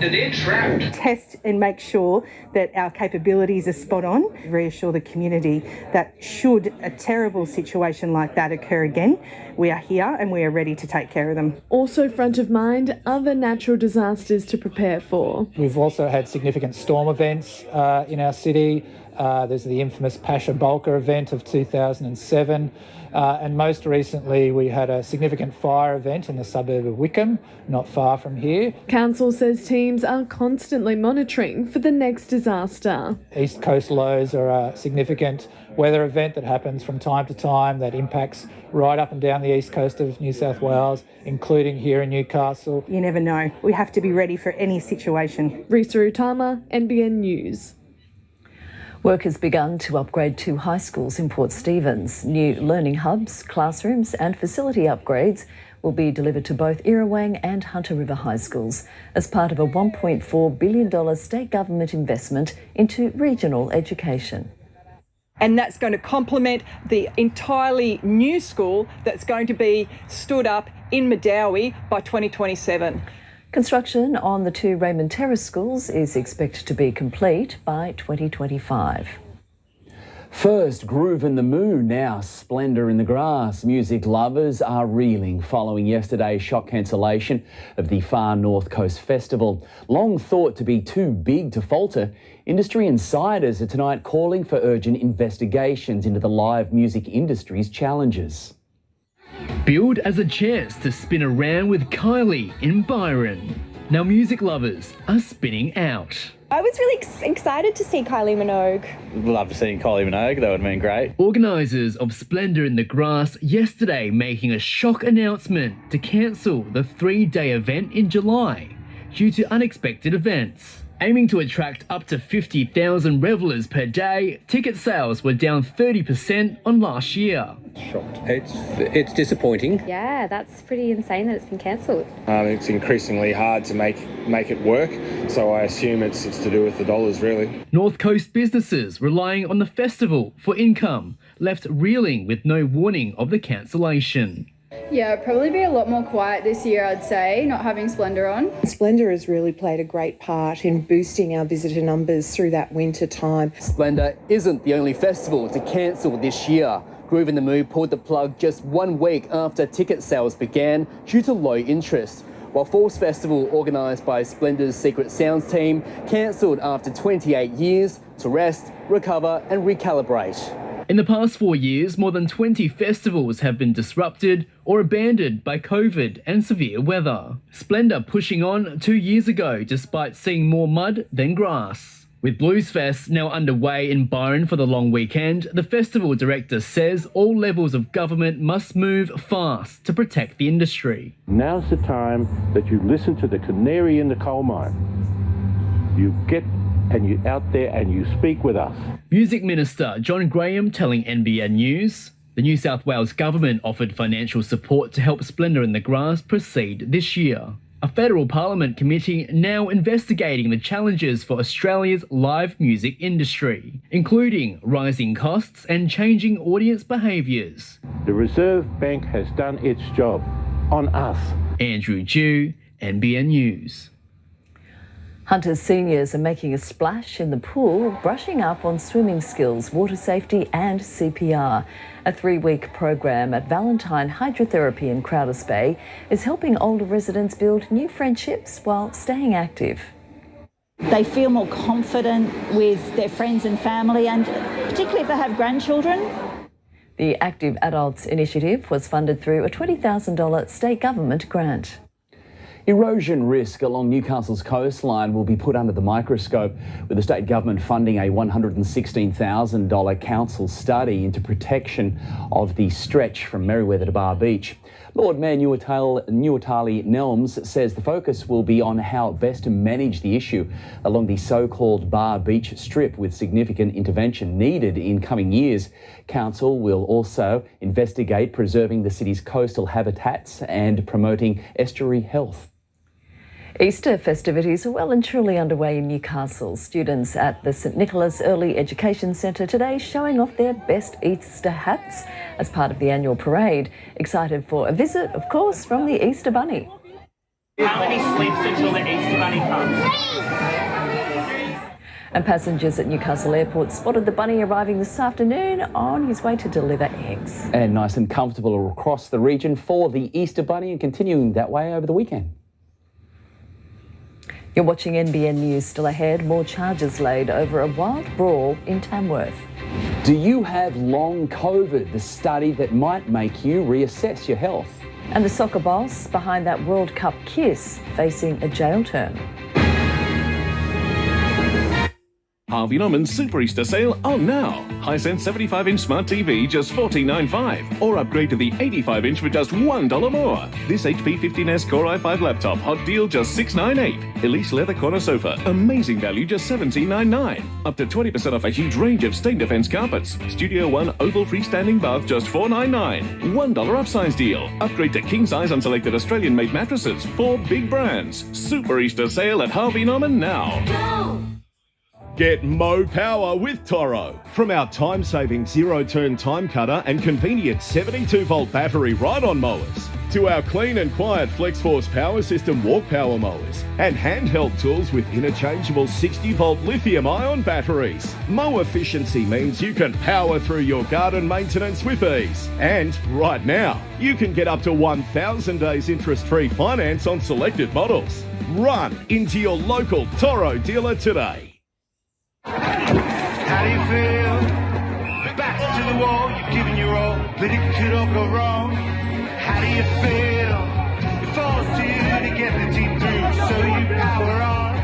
[SPEAKER 14] and they're trapped.
[SPEAKER 8] Test and make sure that our capabilities are spot on. Reassure the community that should a terrible situation like that occur again, we are here and we are ready to take care of them.
[SPEAKER 10] Also front of mind, other natural disasters to prepare for.
[SPEAKER 18] We've also had significant storm events in our city. There's the infamous Pasha Bulka event of 2007. And most recently, we had a significant fire event in the suburb of Wickham, not far from here.
[SPEAKER 10] Council says teams are constantly monitoring for the next disaster.
[SPEAKER 18] East Coast lows are a significant weather event that happens from time to time that impacts right up and down the east coast of New South Wales, including here in Newcastle.
[SPEAKER 8] You never know. We have to be ready for any situation.
[SPEAKER 10] Risa Utama, NBN News.
[SPEAKER 4] Work has begun to upgrade 2 high schools in Port Stephens. New learning hubs, classrooms and facility upgrades will be delivered to both Irrawang and Hunter River High Schools as part of a $1.4 billion state government investment into regional education.
[SPEAKER 17] And that's going to complement the entirely new school that's going to be stood up in Medowie by 2027.
[SPEAKER 4] Construction on the 2 Raymond Terrace schools is expected to be complete by 2025.
[SPEAKER 6] First, Groove in the Moon, now Splendour in the Grass. Music lovers are reeling following yesterday's shock cancellation of the Far North Coast Festival. Long thought to be too big to falter, industry insiders are tonight calling for urgent investigations into the live music industry's challenges.
[SPEAKER 22] Billed as a chance to spin around with Kylie in Byron. Now music lovers are spinning out.
[SPEAKER 23] I was really excited to see Kylie Minogue.
[SPEAKER 13] Love to see Kylie Minogue, that would have been great.
[SPEAKER 22] Organisers of Splendour in the Grass yesterday making a shock announcement to cancel the 3-day event in July due to unexpected events. Aiming to attract up to 50,000 revellers per day, ticket sales were down 30% on last year.
[SPEAKER 12] Shocked. It's disappointing.
[SPEAKER 23] Yeah, that's pretty insane that it's been cancelled.
[SPEAKER 24] It's increasingly hard to make it work, so I assume it's to do with the dollars, really.
[SPEAKER 22] North Coast businesses relying on the festival for income left reeling with no warning of the cancellation.
[SPEAKER 25] Yeah, probably be a lot more quiet this year, I'd say, not having Splendour on.
[SPEAKER 26] Splendour has really played a great part in boosting our visitor numbers through that winter time.
[SPEAKER 22] Splendour isn't the only festival to cancel this year. Groove in the Moon pulled the plug just 1 week after ticket sales began due to low interest. while Falls Festival, organised by Splendor's Secret Sounds team, cancelled after 28 years to rest, recover and recalibrate. In the past 4 years, more than 20 festivals have been disrupted or abandoned by COVID and severe weather. Splendor pushing on 2 years ago despite seeing more mud than grass. With Bluesfest now underway in Byron for the long weekend, the festival director says all levels of government must move fast to protect the industry.
[SPEAKER 7] Now's the time that you listen to the canary in the coal mine. You get and you're out there and you speak with us.
[SPEAKER 22] Music Minister John Graham telling NBN News, the New South Wales government offered financial support to help Splendour in the Grass proceed this year. A federal parliament committee now investigating the challenges for Australia's live music industry, including rising costs and changing audience behaviours.
[SPEAKER 7] The Reserve Bank has done its job on us.
[SPEAKER 22] Andrew Dew, NBN News.
[SPEAKER 4] Hunters seniors are making a splash in the pool, brushing up on swimming skills, water safety and CPR. A 3-week program at Valentine Hydrotherapy in Crowders Bay is helping older residents build new friendships while staying active.
[SPEAKER 11] They feel more confident with their friends and family, and particularly if they have grandchildren.
[SPEAKER 4] The Active Adults Initiative was funded through a $20,000 state government grant.
[SPEAKER 6] Erosion risk along Newcastle's coastline will be put under the microscope, with the state government funding a $116,000 council study into protection of the stretch from Merewether to Bar Beach. Lord Mayor Nuatali Nelms says the focus will be on how best to manage the issue along the so-called Bar Beach strip, with significant intervention needed in coming years. Council will also investigate preserving the city's coastal habitats and promoting estuary health.
[SPEAKER 4] Easter festivities are well and truly underway in Newcastle. Students at the St Nicholas Early Education Centre today showing off their best Easter hats as part of the annual parade. Excited for a visit, of course, from the Easter Bunny.
[SPEAKER 15] How many sleeps until the Easter Bunny comes?
[SPEAKER 4] And passengers at Newcastle Airport spotted the bunny arriving this afternoon on his way to deliver eggs.
[SPEAKER 6] And nice and comfortable across the region for the Easter Bunny, and continuing that way over the weekend.
[SPEAKER 4] You're watching NBN News. Still ahead, more charges laid over a wild brawl in Tamworth.
[SPEAKER 6] Do you have long COVID? The study that might make you reassess your health.
[SPEAKER 4] And the soccer boss behind that World Cup kiss facing a jail term.
[SPEAKER 16] Harvey Norman's Super Easter sale on now. Hisense 75-inch smart TV just $14.95, or upgrade to the 85-inch for just $1 more. This HP 15S Core i5 laptop, hot deal just $698. Elise leather corner sofa, amazing value just $17.99. Up to 20% off a huge range of stain defense carpets. Studio One oval freestanding bath just $499. $1 upsize deal. Upgrade to king size on selected Australian-made mattresses. 4 big brands. Super Easter sale at Harvey Norman now.
[SPEAKER 19] Go! Get Mo Power with Toro. From our time-saving zero-turn time cutter and convenient 72-volt battery ride-on mowers, to our clean and quiet FlexForce power system walk power mowers, and handheld tools with interchangeable 60-volt lithium-ion batteries. Mow efficiency means you can power through your garden maintenance with ease. And right now, you can get up to 1,000 days interest-free finance on selected models. Run into your local Toro dealer today.
[SPEAKER 21] How do you feel? Back to the wall, you've given your all, but it could all go wrong. How do you feel? It falls to you to get the team through, so you power on.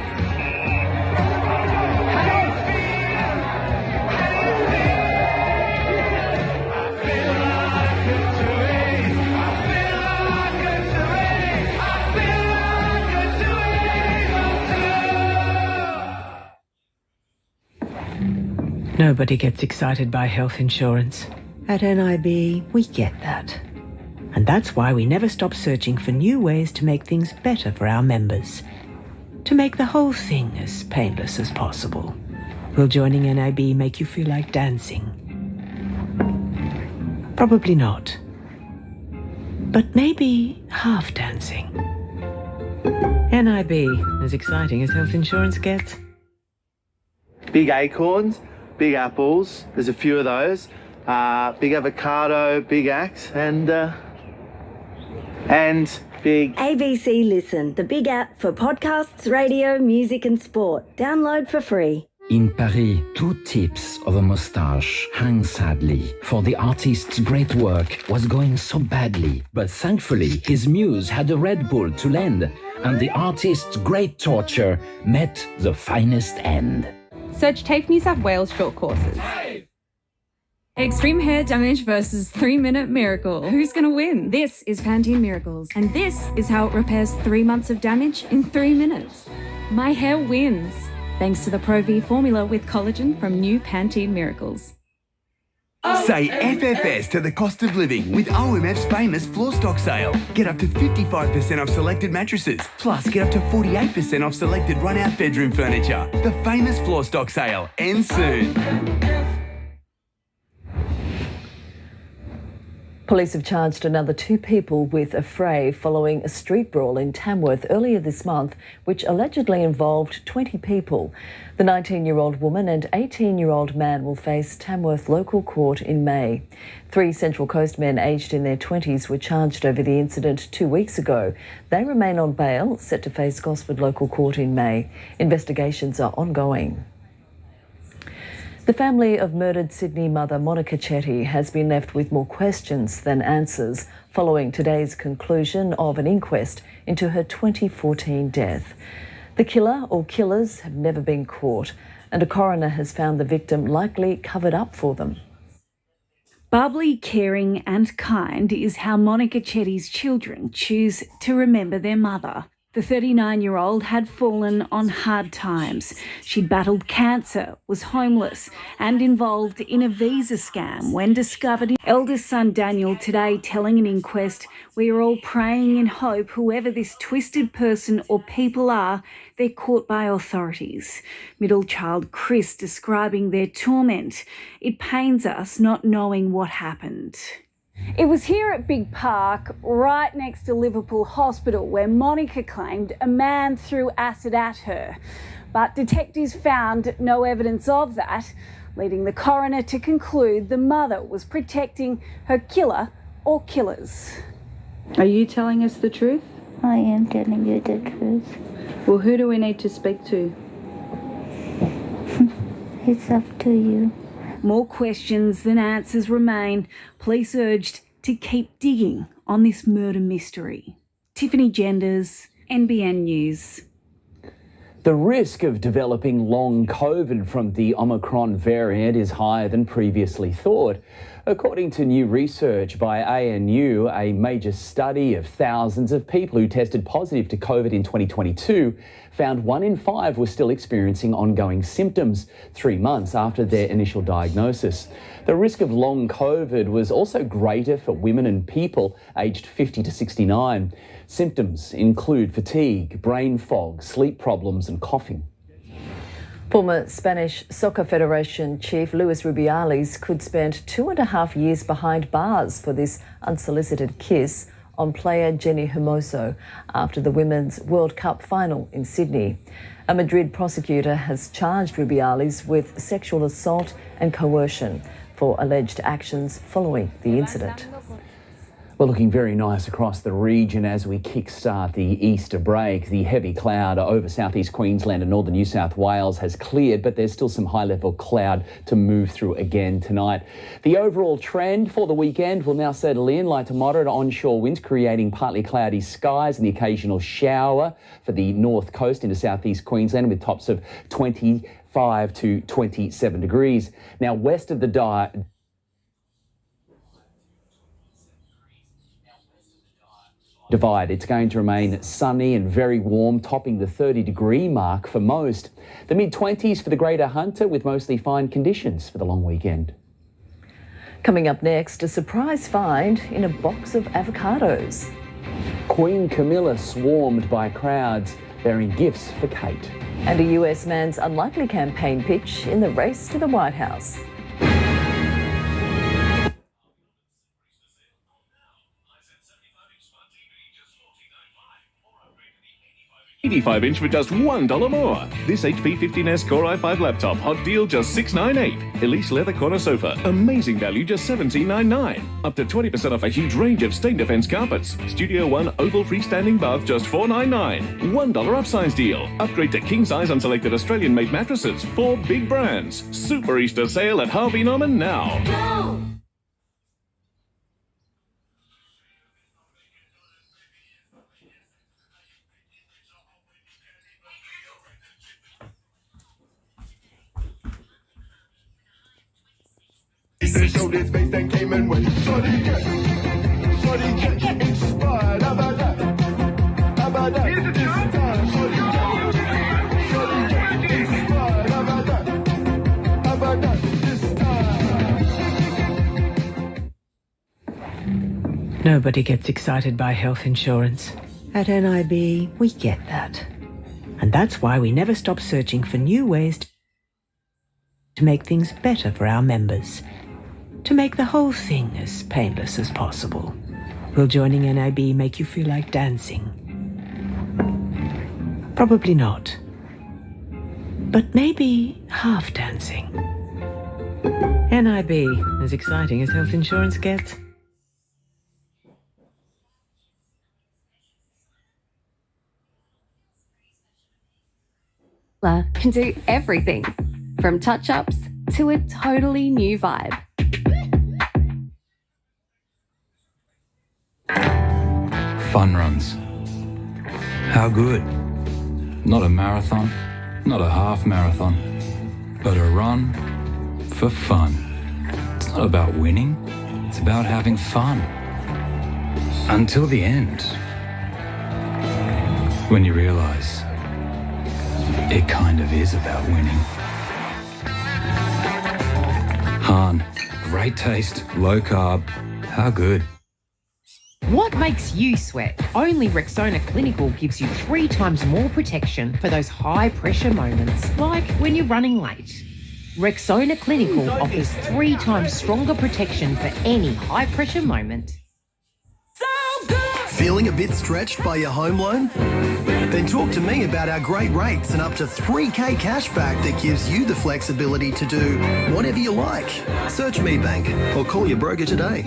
[SPEAKER 21] How do you feel? How do you feel? I feel like a terrain. I feel like a terrain. I feel like a terrain.
[SPEAKER 27] Nobody gets excited by health insurance. At NIB, we get that. And that's why we never stop searching for new ways to make things better for our members. To make the whole thing as painless as possible. Will joining NIB make you feel like dancing? Probably not. But maybe half dancing. NIB, as exciting as health insurance gets.
[SPEAKER 28] Big acorns, big apples, there's a few of those. Big avocado, big axe, and Big.
[SPEAKER 1] ABC Listen, the big app for podcasts, radio, music and sport. Download for free.
[SPEAKER 2] In Paris, 2 tips of a moustache hang sadly, for the artist's great work was going so badly. But thankfully, his muse had a Red Bull to lend, and the artist's great torture met the finest end.
[SPEAKER 3] Search TAFE New South Wales short courses. Extreme hair damage versus 3-minute miracle. Who's going to win? This is Pantene Miracles, and this is how it repairs 3 months of damage in 3 minutes. My hair wins, thanks to the Pro V formula with collagen from new Pantene Miracles.
[SPEAKER 5] Say FFS to the cost of living with OMF's famous floor stock sale. Get up to 55% off selected mattresses, plus get up to 48% off selected run-out bedroom furniture. The famous floor stock sale ends soon.
[SPEAKER 4] Police have charged another 2 people with a fray following a street brawl in Tamworth earlier this month, which allegedly involved 20 people. The 19-year-old woman and 18-year-old man will face Tamworth local court in May. 3 Central Coast men aged in their 20s were charged over the incident 2 weeks ago. They remain on bail, set to face Gosford local court in May. Investigations are ongoing. The family of murdered Sydney mother Monica Chetty has been left with more questions than answers following today's conclusion of an inquest into her 2014 death. The killer or killers have never been caught, and a coroner has found the victim likely covered up for them.
[SPEAKER 9] Bubbly, caring and kind is how Monica Chetty's children choose to remember their mother. The 39-year-old had fallen on hard times. She'd battled cancer, was homeless and involved in a visa scam when discovered. Eldest son Daniel today telling an inquest, "We are all praying in hope whoever this twisted person or people are, they're caught by authorities." Middle child Chris describing their torment. "It pains us not knowing what happened." It was here at Big Park, right next to Liverpool Hospital, where Monica claimed a man threw acid at her. But detectives found no evidence of that, leading the coroner to conclude the mother was protecting her killer or killers.
[SPEAKER 14] Are you telling us the truth?
[SPEAKER 18] I am telling you the truth.
[SPEAKER 14] Well, who do we need to speak to?
[SPEAKER 18] It's up to you.
[SPEAKER 9] More questions than answers remain. Police urged to keep digging on this murder mystery. Tiffany Genders, NBN News.
[SPEAKER 6] The risk of developing long COVID from the Omicron variant is higher than previously thought. According to new research by ANU, a major study of thousands of people who tested positive to COVID in 2022 found 1 in 5 were still experiencing ongoing symptoms 3 months after their initial diagnosis. The risk of long COVID was also greater for women and people aged 50 to 69. Symptoms include fatigue, brain fog, sleep problems and coughing.
[SPEAKER 4] Former Spanish Soccer Federation chief Luis Rubiales could spend 2.5 years behind bars for this unsolicited kiss on player Jenny Hermoso after the Women's World Cup final in Sydney. A Madrid prosecutor has charged Rubiales with sexual assault and coercion for alleged actions following the incident.
[SPEAKER 6] Well, looking very nice across the region as we kickstart the Easter break. The heavy cloud over southeast Queensland and northern New South Wales has cleared, but there's still some high-level cloud to move through again tonight. The overall trend for the weekend will now settle in, light to moderate onshore winds creating partly cloudy skies and the occasional shower for the north coast into southeast Queensland with tops of 25 to 27 degrees. Now, west of the Divide, it's going to remain sunny and very warm, topping the 30-degree mark for most. The mid-20s for the Greater Hunter with mostly fine conditions for the long weekend.
[SPEAKER 4] Coming up next, a surprise find in a box of avocados.
[SPEAKER 6] Queen Camilla swarmed by crowds bearing gifts for Kate.
[SPEAKER 4] And a US man's unlikely campaign pitch in the race to the White House.
[SPEAKER 16] 85-inch for just $1 more. This HP 15S Core i5 laptop, hot deal just $698. Elise leather corner sofa, amazing value just $17.99. Up to 20% off a huge range of stain defense carpets. Studio One oval freestanding bath just $499. $1 upsize deal. Upgrade to king size on selected Australian-made mattresses. 4 big brands. Super Easter sale at Harvey Norman now.
[SPEAKER 21] Go! They showed his face and came and went. Shorty get inspired. How about that? How about that? Here's the time. Shorty get inspired. How about that? How about that? This time.
[SPEAKER 27] Nobody gets excited by health insurance. At NIB, we get that. And that's why we never stop searching for new ways to make things better for our members. To make the whole thing as painless as possible. Will joining NIB make you feel like dancing? Probably not. But maybe half dancing. NIB, as exciting as health insurance gets.
[SPEAKER 8] Can do everything, from touch-ups to a totally new vibe.
[SPEAKER 10] Fun runs. How good? Not a marathon, not a half marathon, but a run for fun. It's not about winning, it's about having fun. Until the end. When you realise it kind of is about winning. Han, great taste, low carb, how good?
[SPEAKER 12] What makes you sweat? Only Rexona Clinical gives you 3 times more protection for those high-pressure moments, like when you're running late. Rexona Clinical offers 3 times stronger protection for any high-pressure moment.
[SPEAKER 13] Feeling a bit stretched by your home loan? Then talk to me about our great rates and up to $3,000 cashback that gives you the flexibility to do whatever you like. Search Me Bank or call your broker today.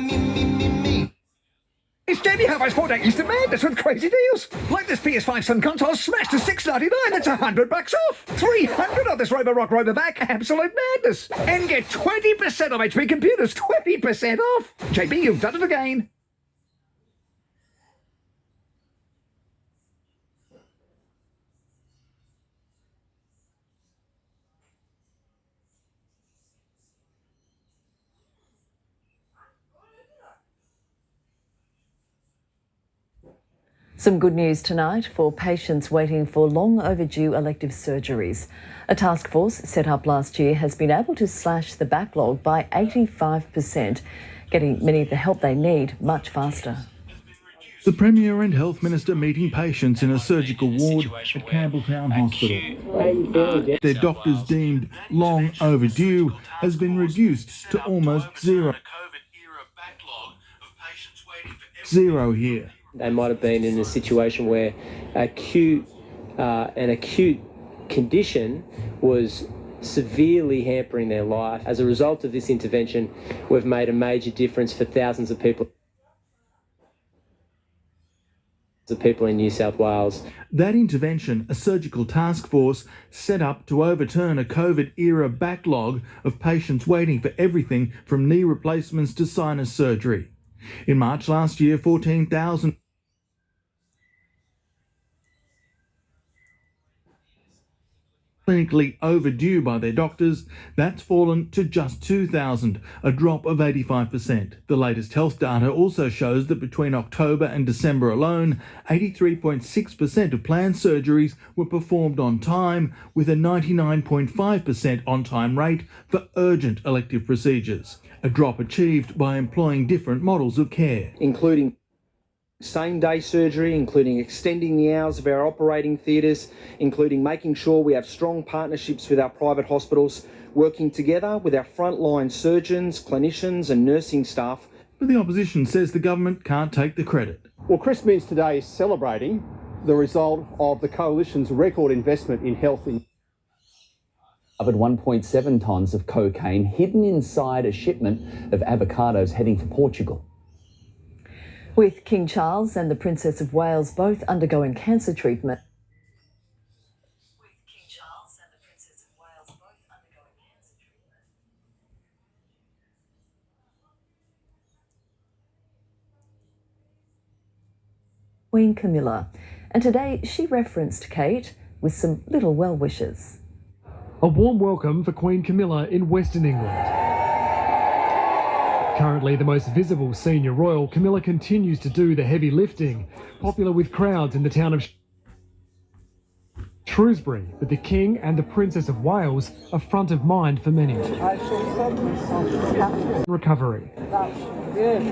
[SPEAKER 17] It's Jamie Harvey's 4-day Easter Madness with crazy deals. Like this PS5 Sun console smashed to $699, that's $100 off. 300 on this Robo Rock Robovac, absolute madness. And get 20% off HP computers, 20% off. JB, you've done it again.
[SPEAKER 4] Some good news tonight for patients waiting for long overdue elective surgeries. A task force set up last year has been able to slash the backlog by 85%, getting many the help they need much faster.
[SPEAKER 20] The Premier and Health Minister meeting patients in a surgical ward at Campbelltown Hospital. Their doctors deemed long overdue has been reduced to almost zero. Zero here.
[SPEAKER 23] They might have been in a situation where an acute condition was severely hampering their life. As a result of this intervention, we've made a major difference for thousands of people in New South Wales.
[SPEAKER 20] That intervention, a surgical task force set up to overturn a COVID-era backlog of patients waiting for everything from knee replacements to sinus surgery. In March last year, 14,000 clinically overdue by their doctors. That's fallen to just 2,000, a drop of 85%. The latest health data also shows that between October and December alone, 83.6% of planned surgeries were performed on time, with a 99.5% on-time rate for urgent elective procedures, a drop achieved by employing different models of care,
[SPEAKER 23] including same-day surgery, including extending the hours of our operating theatres, including making sure we have strong partnerships with our private hospitals, working together with our frontline surgeons, clinicians and nursing staff.
[SPEAKER 20] But the opposition says the government can't take the credit.
[SPEAKER 24] Well, Chris Minns today is celebrating
[SPEAKER 7] the result of the Coalition's record investment in health.
[SPEAKER 6] Covered 1.7 tonnes of cocaine hidden inside a shipment of avocados heading for Portugal.
[SPEAKER 4] With King Charles and the Princess of Wales both undergoing cancer treatment. Queen Camilla, and today she referenced Kate with some little well wishes.
[SPEAKER 11] A warm welcome for Queen Camilla in Western England. Currently the most visible senior royal, Camilla continues to do the heavy lifting, popular with crowds in the town of Shrewsbury, but the King and the Princess of Wales are front of mind for many.
[SPEAKER 15] I shall send myself captured.
[SPEAKER 11] Recovery.
[SPEAKER 15] That's good.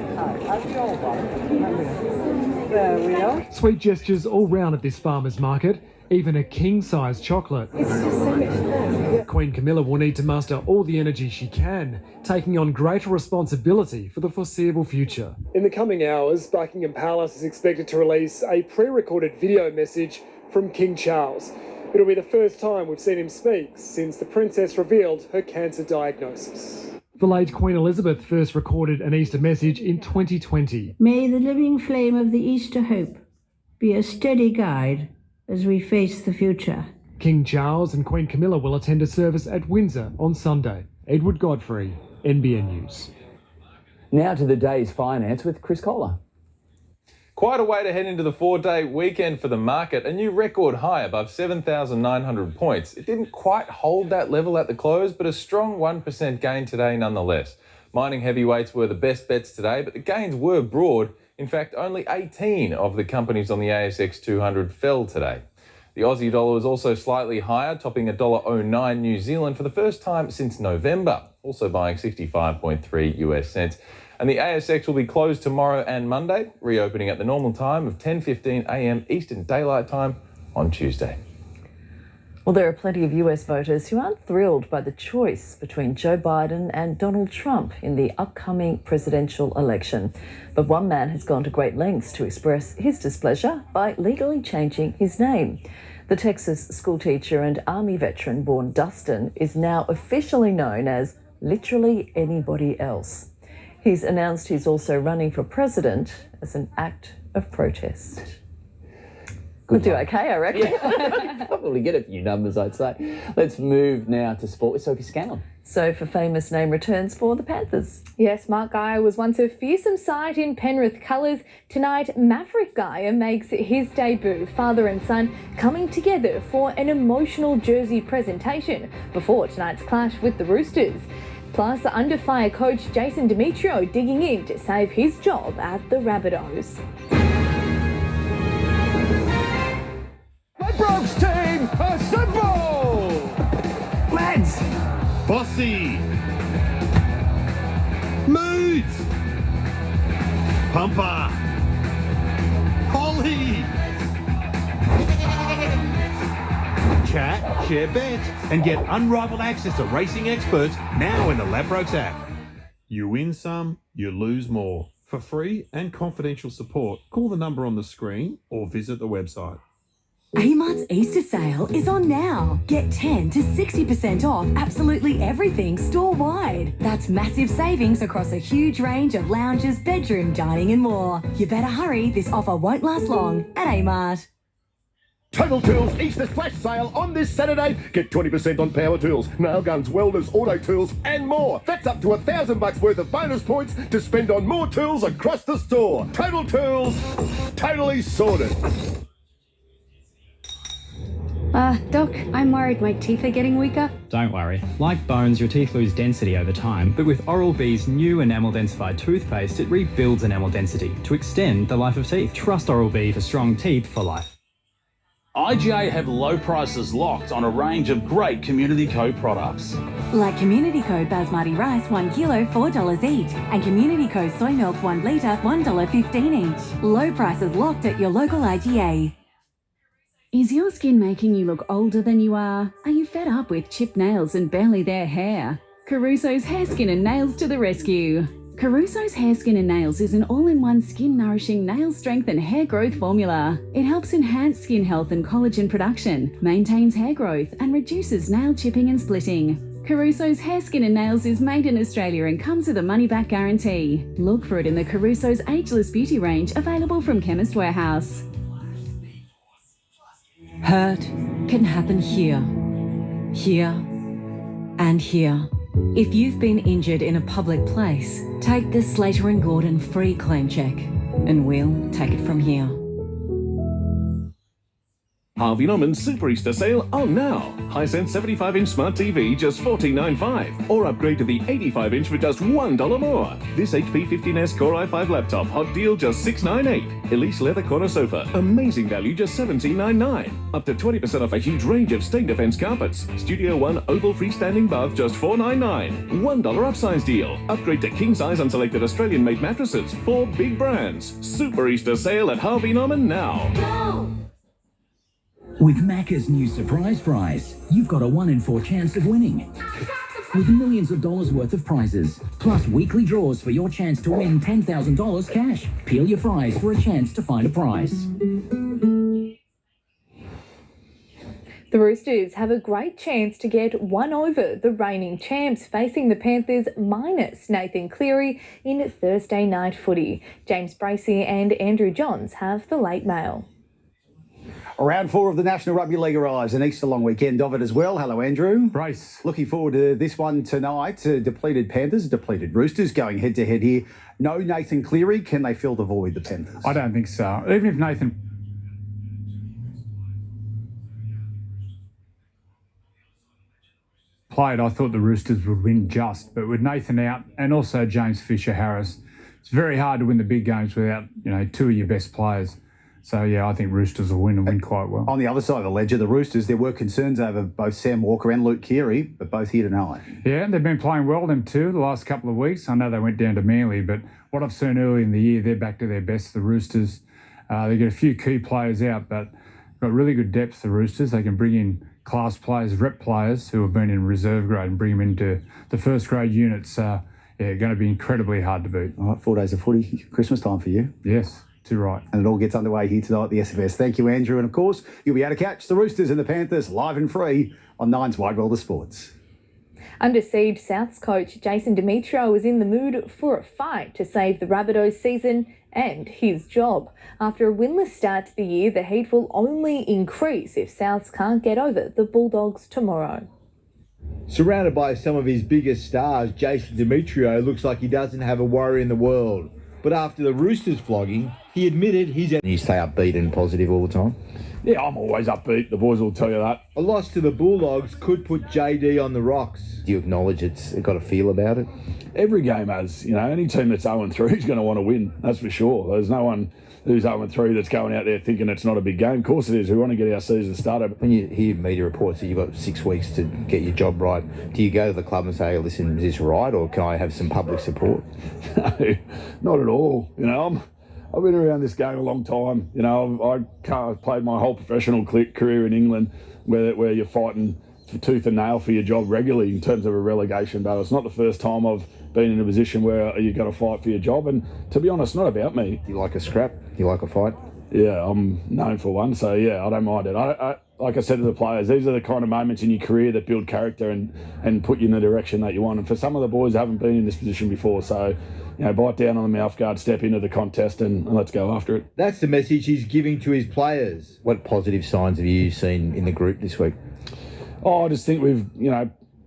[SPEAKER 15] There we are.
[SPEAKER 11] Sweet gestures all round at this farmer's market, even a king-size chocolate.
[SPEAKER 15] It's just so much fun. Yeah.
[SPEAKER 11] Queen Camilla will need to muster all the energy she can, taking on greater responsibility for the foreseeable future.
[SPEAKER 19] In the coming hours, Buckingham Palace is expected to release a pre-recorded video message from King Charles. It'll be the first time we've seen him speak since the princess revealed her cancer diagnosis.
[SPEAKER 11] The late Queen Elizabeth first recorded an Easter message in 2020.
[SPEAKER 22] May the living flame of the Easter hope be a steady guide as we face the future.
[SPEAKER 11] King Charles and Queen Camilla will attend a service at Windsor on Sunday. Edward Godfrey, NBN News.
[SPEAKER 6] Now to the day's finance with Chris Kohler.
[SPEAKER 24] Quite a way to head into the 4-day weekend for the market. A new record high above 7,900 points. It didn't quite hold that level at the close, but a strong 1% gain today nonetheless. Mining heavyweights were the best bets today, but the gains were broad. In fact, only 18 of the companies on the ASX 200 fell today. The Aussie dollar was also slightly higher, topping $1.09 New Zealand for the first time since November, also buying 65.3 US cents. And the ASX will be closed tomorrow and Monday, reopening at the normal time of 10:15 a.m. Eastern Daylight Time on Tuesday.
[SPEAKER 4] Well, there are plenty of US voters who aren't thrilled by the choice between Joe Biden and Donald Trump in the upcoming presidential election. But one man has gone to great lengths to express his displeasure by legally changing his name. The Texas schoolteacher and Army veteran born Dustin is now officially known as literally anybody else. He's announced he's also running for president as an act of protest. We'll do okay, I reckon.
[SPEAKER 6] Yeah. Probably get a few numbers, I'd say. Let's move now to sport with Sophie Scanlon.
[SPEAKER 4] So for famous name returns for the Panthers.
[SPEAKER 25] Yes, Mark Geyer was once a fearsome sight in Penrith colours. Tonight, Maverick Geyer makes his debut, father and son coming together for an emotional jersey presentation before tonight's clash with the Roosters. Plus, under fire coach Jason Demetrio digging in to save his job at the Rabbitohs.
[SPEAKER 17] Ladbrokes team, assemble! Lads!
[SPEAKER 26] Bossy! Moods! Pumper! Holly! Chat, share bets, and get unrivaled access to racing experts now in the Ladbrokes app. You win some, you lose more. For free and confidential support, call the number on the screen or visit the website.
[SPEAKER 29] Amart's Easter sale is on now. Get 10 to 60% off absolutely everything store-wide. That's massive savings across a huge range of lounges, bedroom, dining and more. You better hurry, this offer won't last long at Amart.
[SPEAKER 30] Total Tools Easter Flash Sale on this Saturday. Get 20% on power tools, nail guns, welders, auto tools and more. That's up to $1,000 worth of bonus points to spend on more tools across the store. Total Tools, totally sorted.
[SPEAKER 31] Doc, I'm worried my teeth are getting weaker.
[SPEAKER 32] Don't worry. Like bones, your teeth lose density over time, but with Oral-B's new enamel densified toothpaste, it rebuilds enamel density to extend the life of teeth. Trust Oral-B for strong teeth for life.
[SPEAKER 33] IGA have low prices locked on a range of great Community Co products.
[SPEAKER 29] Like Community Co Basmati rice, 1 kilo, $4 each. And Community Co soy milk, 1 litre, $1.15 each. Low prices locked at your local IGA.
[SPEAKER 9] Is your skin making you look older than you are? Are you fed up with chipped nails and barely there hair? Caruso's Hair, Skin and Nails to the rescue. Caruso's Hair, Skin and Nails is an all-in-one skin-nourishing nail strength and hair growth formula. It helps enhance skin health and collagen production, maintains hair growth and reduces nail chipping and splitting. Caruso's Hair, Skin and Nails is made in Australia and comes with a money-back guarantee. Look for it in the Caruso's Ageless Beauty range, available from Chemist Warehouse.
[SPEAKER 1] Hurt can happen here, here, and here. If you've been injured in a public place, take the Slater & Gordon free claim check, and we'll take it from here.
[SPEAKER 2] Harvey Norman's Super Easter sale on now. Hisense 75-inch smart TV just $14.95, or upgrade to the 85-inch for just $1 more. This HP 15S Core i5 laptop, hot deal just $698. Elise leather corner sofa, amazing value just $17.99. Up to 20% off a huge range of stain defense carpets. Studio One oval freestanding bath just $499. $1 upsize deal. Upgrade to king size on selected Australian-made mattresses. 4 big brands. Super Easter sale at Harvey Norman now.
[SPEAKER 3] Go! With Macca's new surprise prize, you've got a 1 in 4 chance of winning. With millions of dollars worth of prizes, plus weekly draws for your chance to win $10,000 cash. Peel your fries for a chance to find a prize.
[SPEAKER 25] The Roosters have a great chance to get one over the reigning champs, facing the Panthers minus Nathan Cleary in Thursday night footy. James Bracey and Andrew Johns have the late mail.
[SPEAKER 5] Round 4 of the National Rugby League arrives, an Easter long weekend of it as well. Hello, Andrew.
[SPEAKER 8] Brace.
[SPEAKER 5] Looking forward to this one tonight. Depleted Panthers, depleted Roosters going head-to-head here. No Nathan Cleary. Can they fill the void, the Panthers?
[SPEAKER 8] I don't think so. Even if Nathan played, I thought the Roosters would win just. But with Nathan out and also James Fisher-Harris, it's very hard to win the big games without, 2 of your best players. So, yeah, I think Roosters will win and win quite well.
[SPEAKER 5] On the other side of the ledger, the Roosters, there were concerns over both Sam Walker and Luke Keary, but both here tonight.
[SPEAKER 8] Yeah, they've been playing well, them two, the last couple of weeks. I know they went down to Manly, but what I've seen early in the year, they're back to their best, the Roosters. They get a few key players out, but got really good depth, the Roosters. They can bring in class players, rep players who have been in reserve grade and bring them into the first grade units. Yeah, going to be incredibly hard to beat.
[SPEAKER 5] All right, 4 days of footy, Christmas time for you.
[SPEAKER 8] Yes. Right.
[SPEAKER 5] And it all gets underway here tonight at the SFS. Thank you, Andrew. And of course, you'll be able to catch the Roosters and the Panthers live and free on Nine's Wide World of Sports.
[SPEAKER 25] Under siege, Souths coach Jason Demetriou is in the mood for a fight to save the Rabbitohs season and his job. After a winless start to the year, the heat will only increase if Souths can't get over the Bulldogs tomorrow.
[SPEAKER 10] Surrounded by some of his biggest stars, Jason Demetriou looks like he doesn't have a worry in the world. But after the Roosters flogging, he admitted he's... You stay upbeat and positive all the time?
[SPEAKER 12] Yeah, I'm always upbeat. The boys will tell you that.
[SPEAKER 10] A loss to the Bulldogs could put JD on the rocks. Do you acknowledge it's got a feel about it?
[SPEAKER 12] Every game has. Any team that's 0-3 is going to want to win. That's for sure. There's no one who's 0-3 that's going out there thinking it's not a big game. Of course it is. We want to get our season started.
[SPEAKER 10] When you hear media reports that you've got 6 weeks to get your job right, do you go to the club and say, listen, is this right, or can I have some public support?
[SPEAKER 12] No, not at all. I've been around this game a long time. I've played my whole professional career in England where you're fighting for tooth and nail for your job regularly in terms of a relegation battle. It's not the first time I've been in a position where you've got to fight for your job. And to be honest, not about me.
[SPEAKER 10] Do you like a scrap? Do you like a fight?
[SPEAKER 12] Yeah, I'm known for one. So, yeah, I don't mind it. Like I said to the players, these are the kind of moments in your career that build character and put you in the direction that you want. And for some of the boys, haven't been in this position before. So, bite down on the mouth guard, step into the contest and let's go after it.
[SPEAKER 10] That's the message he's giving to his players. What positive signs have you seen in the group this week?
[SPEAKER 12] I just think we've,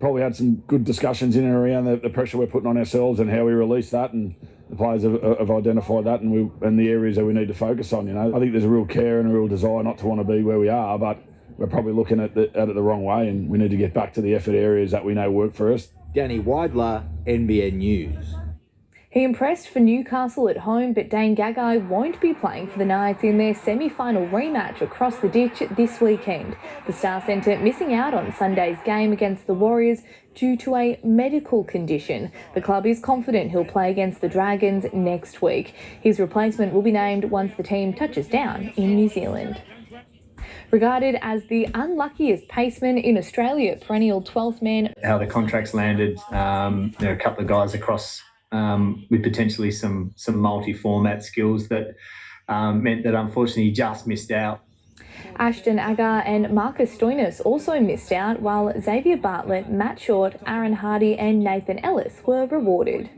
[SPEAKER 12] probably had some good discussions in and around the pressure we're putting on ourselves and how we release that, and the players have identified that and the areas that we need to focus on. I think there's a real care and a real desire not to want to be where we are, but we're probably looking at it the wrong way, and we need to get back to the effort areas that we know work for us.
[SPEAKER 10] Danny Weidler, NBN News.
[SPEAKER 25] He impressed for Newcastle at home, but Dane Gagai won't be playing for the Knights in their semi-final rematch across the ditch this weekend. The Star Centre missing out on Sunday's game against the Warriors due to a medical condition. The club is confident he'll play against the Dragons next week. His replacement will be named once the team touches down in New Zealand. Regarded as the unluckiest paceman in Australia, perennial 12th man.
[SPEAKER 14] How the contracts landed, there are a couple of guys across
[SPEAKER 7] with potentially some multi-format skills that meant that unfortunately he just missed out.
[SPEAKER 25] Ashton Agar and Marcus Stoinis also missed out, while Xavier Bartlett, Matt Short, Aaron Hardy and Nathan Ellis were rewarded.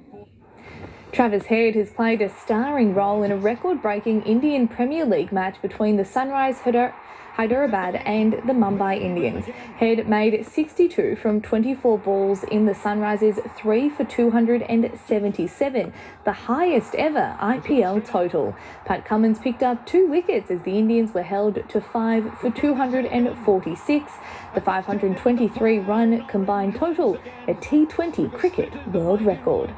[SPEAKER 25] Travis Head has played a starring role in a record-breaking Indian Premier League match between the Sunrise Hyderabad and the Mumbai Indians. Head made 62 from 24 balls in the Sunrisers' 3 for 277, the highest ever IPL total. Pat Cummins picked up 2 wickets as the Indians were held to 5 for 246, the 523-run combined total, a T20 cricket world record.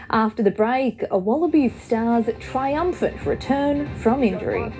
[SPEAKER 25] After the break, a Wallabies star's triumphant return from injury.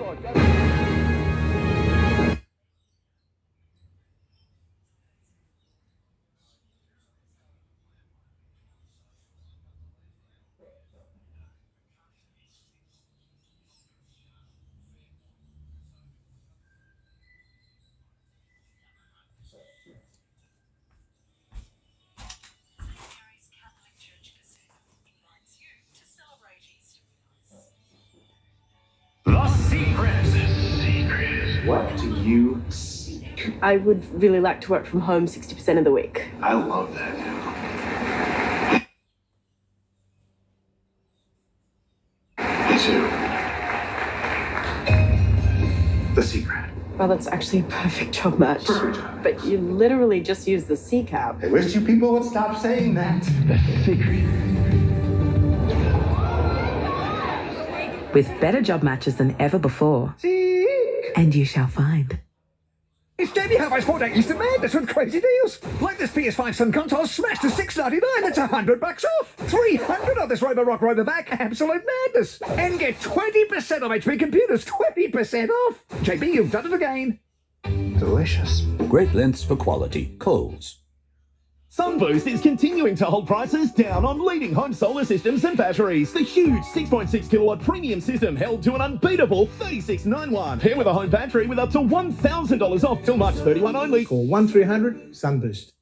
[SPEAKER 13] What do you seek?
[SPEAKER 14] I would really like to work from home 60% of the week.
[SPEAKER 13] I love that now. The secret.
[SPEAKER 14] Well, that's actually a perfect job match.
[SPEAKER 13] Perfect job.
[SPEAKER 14] But you literally just use the C-cap.
[SPEAKER 13] I wish you people would stop saying that. The secret.
[SPEAKER 15] With better job matches than ever before. And you shall find.
[SPEAKER 17] It's Dandy Harvey's 4-day Easter Madness with crazy deals. Like this PS5 Sun console smashed to $6.99. That's $100 off. 300 of this Robo-Rock Robo-Vac. Absolute madness. And get 20% off HP computers. 20% off. JB, you've done it again.
[SPEAKER 13] Delicious.
[SPEAKER 16] Great lengths for quality. Coles.
[SPEAKER 18] Sunboost is continuing to hold prices down on leading home solar systems and batteries. The huge 6.6 kilowatt premium system held to an unbeatable $36.91. Pair with a home battery with up to $1,000 off till March 31 only.
[SPEAKER 19] Call 1300 Sunboost.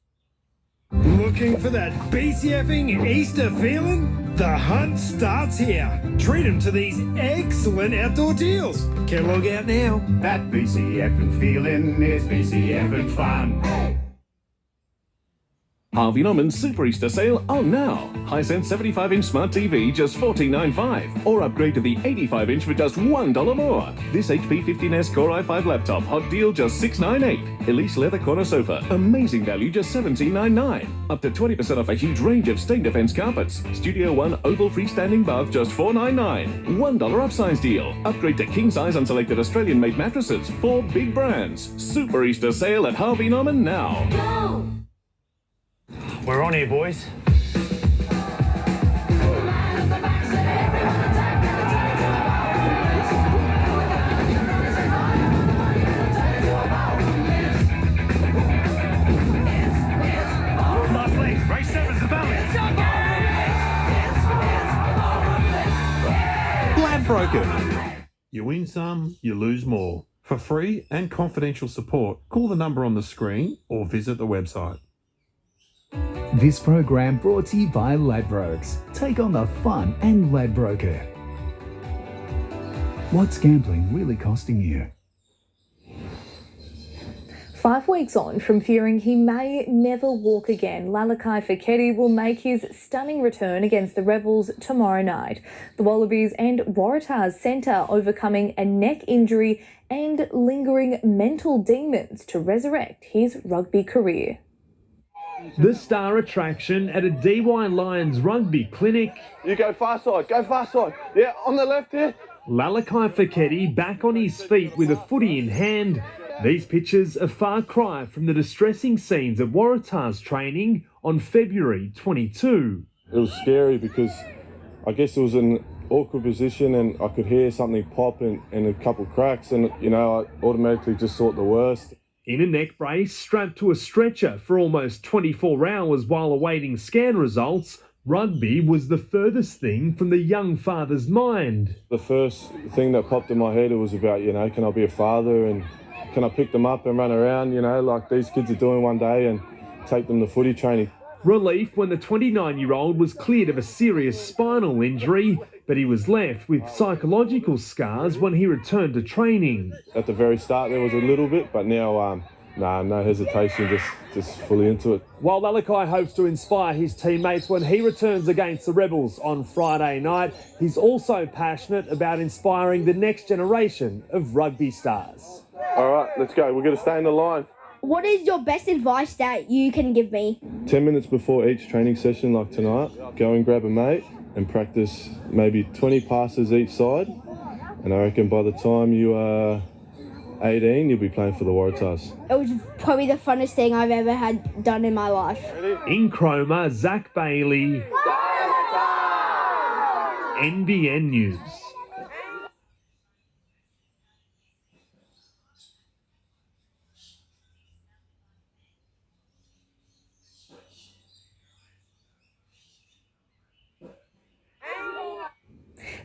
[SPEAKER 20] Looking for that BCFing Easter feeling? The hunt starts here. Treat them to these excellent outdoor deals. Catalog out now.
[SPEAKER 13] That BCFing feeling is BCFing fun.
[SPEAKER 2] Harvey Norman's Super Easter Sale on now. Hisense 75-inch smart TV just $14.95, or upgrade to the 85-inch for just $1 more. This HP 15S Core i5 laptop, hot deal just $698. Elise leather corner sofa, amazing value just $17.99. Up to 20% off a huge range of stain defense carpets. Studio One oval freestanding bath just $499. $1 upsize deal. Upgrade to king size on selected Australian-made mattresses. 4 big brands. Super Easter Sale at Harvey Norman now.
[SPEAKER 20] Go! We're on here, boys. Last leg, race 7's the valley.
[SPEAKER 26] Ladbroken. You win some, you lose more. For free and confidential support, call the number on the screen or visit the website.
[SPEAKER 21] This program brought to you by Ladbrokes. Take on the fun and Ladbroker. What's gambling really costing you?
[SPEAKER 25] 5 weeks on from fearing he may never walk again, Lalakai Fekete will make his stunning return against the Rebels tomorrow night. The Wallabies and Waratahs centre overcoming a neck injury and lingering mental demons to resurrect his rugby career.
[SPEAKER 11] The star attraction at a DY Lions rugby clinic.
[SPEAKER 22] You go far side, Yeah, on the left here.
[SPEAKER 11] Lalakai Fekete back on his feet with a footy in hand. These pictures a far cry from the distressing scenes at Waratahs training on February 22.
[SPEAKER 23] It was scary because I guess it was an awkward position and I could hear something pop in a couple cracks and, I automatically just thought the worst.
[SPEAKER 11] In a neck brace, strapped to a stretcher for almost 24 hours while awaiting scan results, rugby was the furthest thing from the young father's mind.
[SPEAKER 23] The first thing that popped in my head was about, can I be a father and can I pick them up and run around, like these kids are doing one day and take them to footy training.
[SPEAKER 11] Relief when the 29-year-old was cleared of a serious spinal injury, but he was left with psychological scars when he returned to training.
[SPEAKER 23] At the very start there was a little bit, but now no hesitation, just fully into it.
[SPEAKER 11] While Lalakai hopes to inspire his teammates when he returns against the Rebels on Friday night, he's also passionate about inspiring the next generation of rugby stars.
[SPEAKER 23] All right, let's go. We're going to stay in the line.
[SPEAKER 1] What is your best advice that you can give me?
[SPEAKER 23] 10 minutes before each training session like tonight, go and grab a mate and practice maybe 20 passes each side. And I reckon by the time you are 18, you'll be playing for the Waratahs.
[SPEAKER 1] It was probably the funnest thing I've ever had done in my life.
[SPEAKER 11] In Cromer, Zach Bailey, NBN News.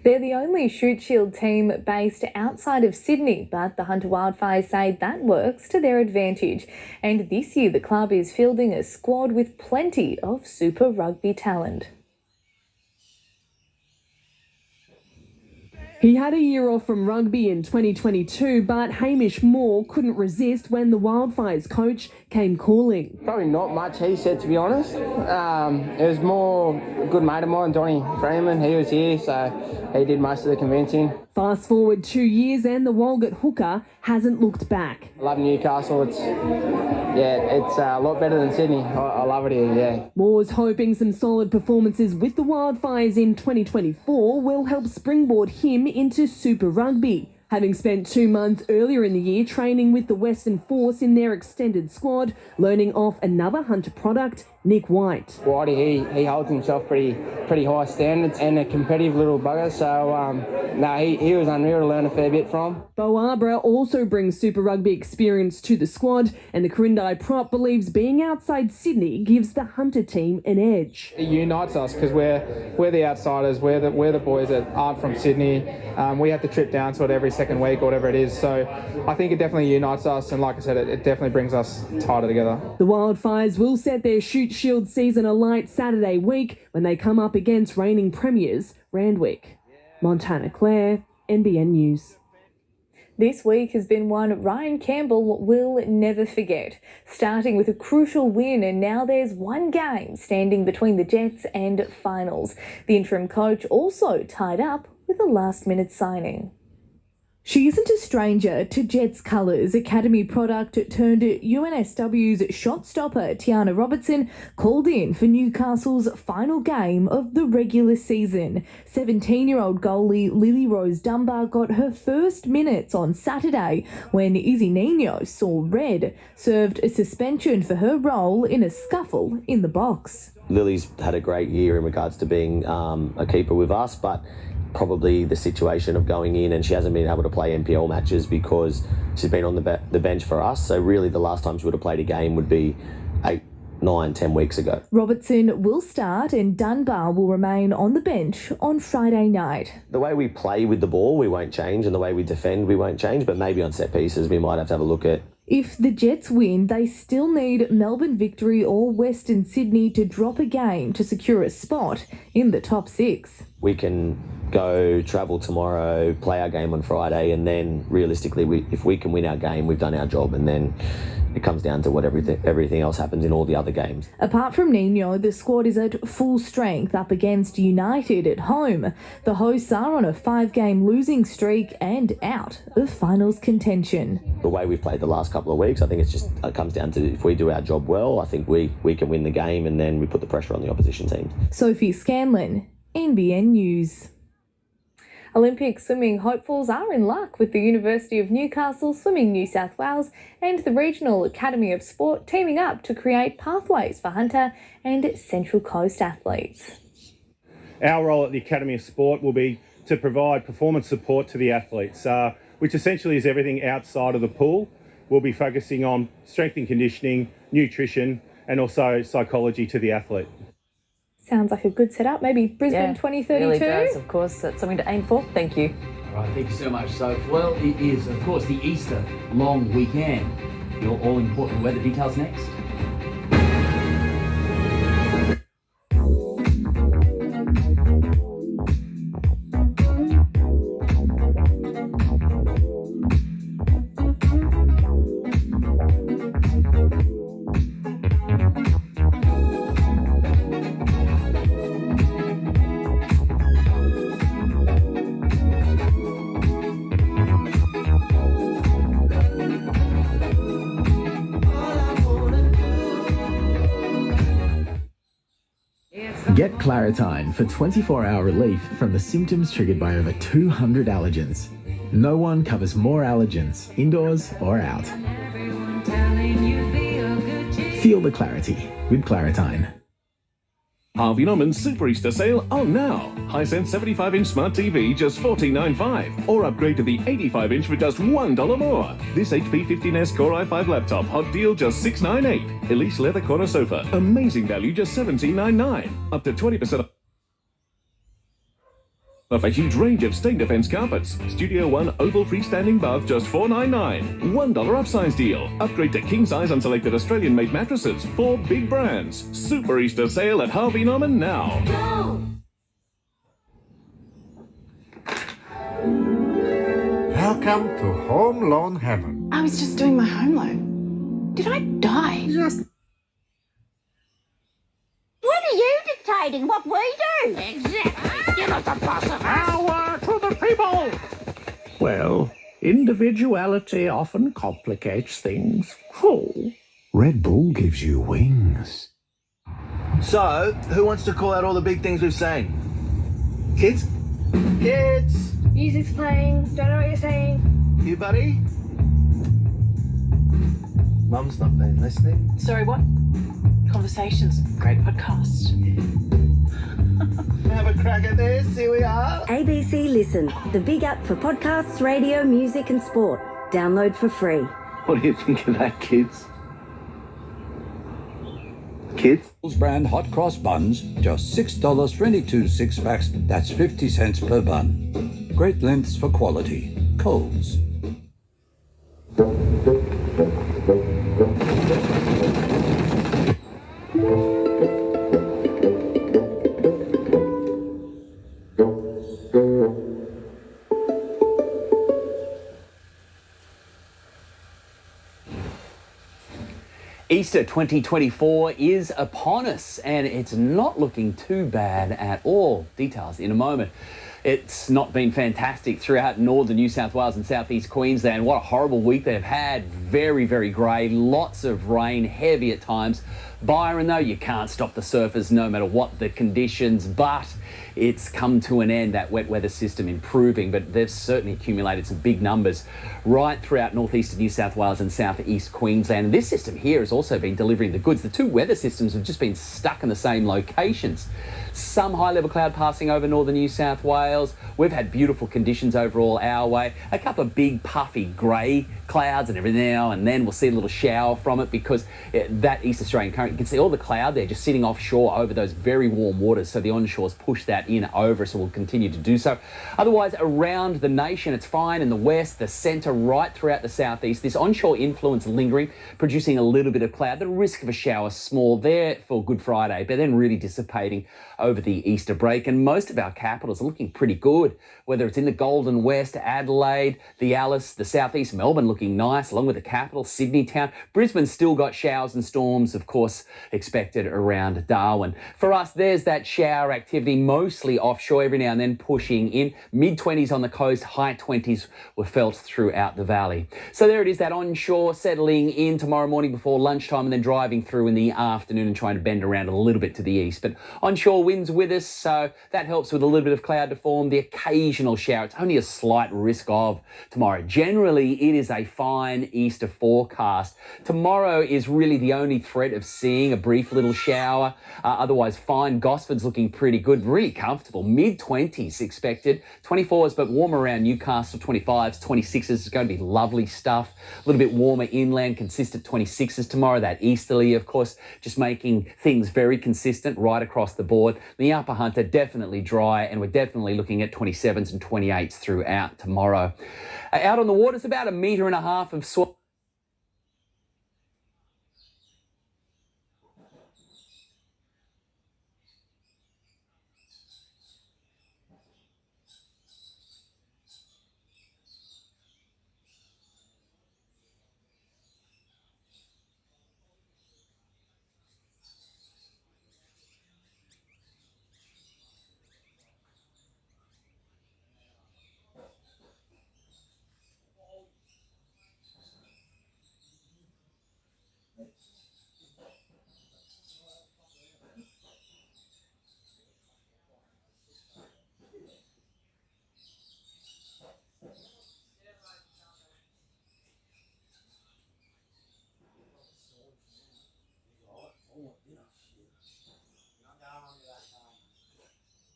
[SPEAKER 25] They're the only Shoot Shield team based outside of Sydney, but the Hunter Wildfires say that works to their advantage. And this year the club is fielding a squad with plenty of Super Rugby talent.
[SPEAKER 3] He had a year off from rugby in 2022, but Hamish Moore couldn't resist when the Wildfires coach came calling.
[SPEAKER 4] Probably not much, he said, to be honest. It was more a good mate of mine, Donnie Freeman. He was here, so he did most of the convincing.
[SPEAKER 3] Fast forward 2 years and the Walgett hooker hasn't looked back.
[SPEAKER 4] I love Newcastle. It's a lot better than Sydney. I love it here, yeah.
[SPEAKER 3] Moore's hoping some solid performances with the Wildfires in 2024 will help springboard him into Super Rugby. Having spent 2 months earlier in the year training with the Western Force in their extended squad, learning off another Hunter product, Nick White.
[SPEAKER 4] Whitey, he holds himself pretty high standards and a competitive little bugger, so he was unreal to learn a fair bit from.
[SPEAKER 3] Bo Arbor also brings Super Rugby experience to the squad, and the Corindai prop believes being outside Sydney gives the Hunter team an edge.
[SPEAKER 6] It unites us because we're the outsiders, we're the boys that aren't from Sydney. We have to trip down to it every second week or whatever it is, so I think it definitely unites us, and like I said, it definitely brings us tighter together.
[SPEAKER 3] The Wildfires will set their Shoot Shield season alight Saturday week when they come up against reigning premiers Randwick. Montana Clare, NBN News.
[SPEAKER 25] This week has been one Ryan Campbell will never forget, starting with a crucial win, and now there's one game standing between the Jets and finals. The interim coach also tied up with a last-minute signing. She isn't a stranger to Jets colours. Academy product turned UNSW's shot stopper Tiana Robertson called in for Newcastle's final game of the regular season. 17-year-old goalie Lily Rose Dunbar got her first minutes on Saturday when Izzy Nino saw red, served a suspension for her role in a scuffle in the box.
[SPEAKER 9] Lily's had a great year in regards to being a keeper with us, but probably the situation of going in and she hasn't been able to play NPL matches because she's been on the bench for us. So really the last time she would have played a game would be 8, 9, 10 weeks ago.
[SPEAKER 25] Robertson will start and Dunbar will remain on the bench on Friday night.
[SPEAKER 9] The way we play with the ball, we won't change, and the way we defend, we won't change, but maybe on set pieces we might have a look at.
[SPEAKER 25] If the Jets win, they still need Melbourne Victory or Western Sydney to drop a game to secure a spot in the top 6.
[SPEAKER 9] We can go travel tomorrow, play our game on Friday, and then realistically, if we can win our game, we've done our job, and then it comes down to what everything else happens in all the other games.
[SPEAKER 25] Apart from Nino, the squad is at full strength up against United at home. The hosts are on a 5-game losing streak and out of finals contention.
[SPEAKER 9] The way we've played the last couple of weeks, I think it comes down to if we do our job well, I think we can win the game, and then we put the pressure on the opposition teams.
[SPEAKER 25] Sophie Scanlon, NBN News. Olympic swimming hopefuls are in luck with the University of Newcastle, Swimming New South Wales and the Regional Academy of Sport teaming up to create pathways for Hunter and Central Coast athletes.
[SPEAKER 24] Our role at the Academy of Sport will be to provide performance support to the athletes, which essentially is everything outside of the pool. We'll be focusing on strength and conditioning, nutrition and also psychology to the athlete.
[SPEAKER 25] Sounds like a good setup. Maybe Brisbane 2032?
[SPEAKER 27] Really does, of course. That's something to aim for. Thank you.
[SPEAKER 16] All right, thank you so much, Soph. Well, it is, of course, the Easter long weekend. Your all-important weather details next.
[SPEAKER 5] Get Claritine for 24-hour relief from the symptoms triggered by over 200 allergens. No one covers more allergens, indoors or out. Feel the clarity with Claritine.
[SPEAKER 2] Harvey Norman's Super Easter Sale on now. Hisense 75-inch smart TV just $14.95, or upgrade to the 85-inch for just $1 more. This HP 15S Core i5 laptop, hot deal just $698. Elise leather corner sofa, amazing value just $17.99. Up to 20% off a huge range of stain defense carpets. Studio One oval freestanding bath just $499. $1 upsize deal. Upgrade to king size on selected Australian-made mattresses. 4 big brands. Super Easter Sale at Harvey Norman now.
[SPEAKER 7] Welcome to Home Loan Heaven.
[SPEAKER 8] I was just doing my home loan. Did I die?
[SPEAKER 10] What are you dictating what we do? Exactly. Give us a bus of power to the people.
[SPEAKER 12] Well, individuality often complicates things. Oh.
[SPEAKER 7] Red Bull gives you wings.
[SPEAKER 18] So, who wants to call out all the big things we've sang? Kids? Kids!
[SPEAKER 10] Music's playing. Don't know what you're saying.
[SPEAKER 18] You, buddy? Mum's not been listening.
[SPEAKER 27] Sorry, what? Conversations. Great podcast.
[SPEAKER 18] Have a crack at this. Here we are.
[SPEAKER 14] ABC Listen, the big app for podcasts, radio, music and sport. Download for free.
[SPEAKER 18] What do you think of that, kids? Kids?
[SPEAKER 15] Brand hot cross buns, just $6 for any 2 6-packs. That's 50 cents per bun. Great lengths for quality. Coles.
[SPEAKER 28] Easter 2024 is upon us, and it's not looking too bad at all. Details in a moment. It's not been fantastic throughout northern New South Wales and southeast Queensland. What a horrible week they've had. Very, very grey, lots of rain, heavy at times. Byron, though, you can't stop the surfers no matter what the conditions, but it's come to an end, that wet weather system improving, but they've certainly accumulated some big numbers right throughout northeastern New South Wales and southeast Queensland. And this system here has also been delivering the goods. The two weather systems have just been stuck in the same locations. Some high-level cloud passing over northern New South Wales. We've had beautiful conditions overall our way. A couple of big puffy grey clouds and every now and then we'll see a little shower from it because that East Australian current, you can see all the cloud there just sitting offshore over those very warm waters. So the onshores push that in over us and will continue to do so. Otherwise, around the nation, it's fine in the west, the centre, right throughout the southeast. This onshore influence lingering, producing a little bit of cloud. The risk of a shower small there for Good Friday, but then really dissipating over the Easter break. And most of our capitals are looking pretty good, whether it's in the Golden West, Adelaide, the Alice, the southeast, Melbourne looking nice, along with the capital, Sydney town. Brisbane's still got showers and storms, of course, expected around Darwin. For us, there's that shower activity, mostly offshore, every now and then pushing in. Mid-20s on the coast, high 20s were felt throughout the valley. So there it is, that onshore settling in tomorrow morning before lunchtime and then driving through in the afternoon and trying to bend around a little bit to the east. But onshore winds with us, so that helps with a little bit of cloud to form, the occasional shower. It's only a slight risk of tomorrow. Generally, it is a fine Easter forecast. Tomorrow is really the only threat of seeing a brief little shower. Otherwise, fine. Gosford's looking pretty good, really comfortable. Mid-20s expected. 24s, but warmer around Newcastle. 25s, 26s is going to be lovely stuff. A little bit warmer inland, consistent 26s tomorrow. That easterly, of course, just making things very consistent right across the board. The Upper Hunter definitely dry, and we're definitely looking at 27s and 28s throughout tomorrow. Out on the water, it's about 1.5 metres of swell.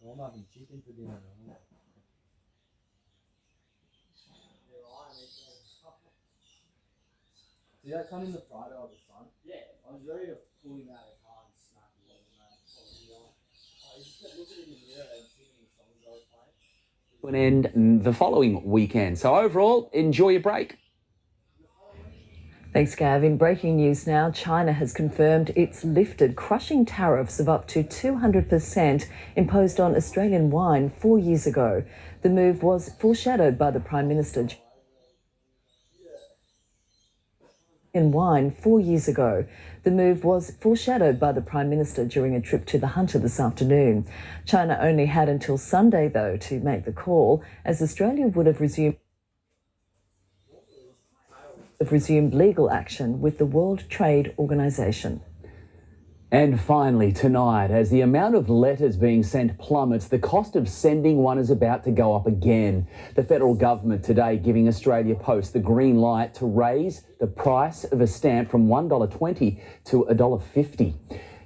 [SPEAKER 13] I'm having chicken for dinner. See that come in the Friday of the front? Yeah. I was ready to pull him out of the car and smack him over the mate. He just kept looking in the mirror and singing the songs I was playing.
[SPEAKER 28] To an end the following weekend. So overall, enjoy your break.
[SPEAKER 17] Thanks, Gavin. Breaking news now. China has confirmed it's lifted crushing tariffs of up to 200% imposed on Australian wine 4 years ago. The move was foreshadowed by the Prime Minister. The move was foreshadowed by the Prime Minister during a trip to the Hunter this afternoon. China only had until Sunday, though, to make the call, as Australia would have resumed legal action with the World Trade Organization.
[SPEAKER 28] And finally, tonight, as the amount of letters being sent plummets, the cost of sending one is about to go up again. The federal government today giving Australia Post the green light to raise the price of a stamp from $1.20 to $1.50.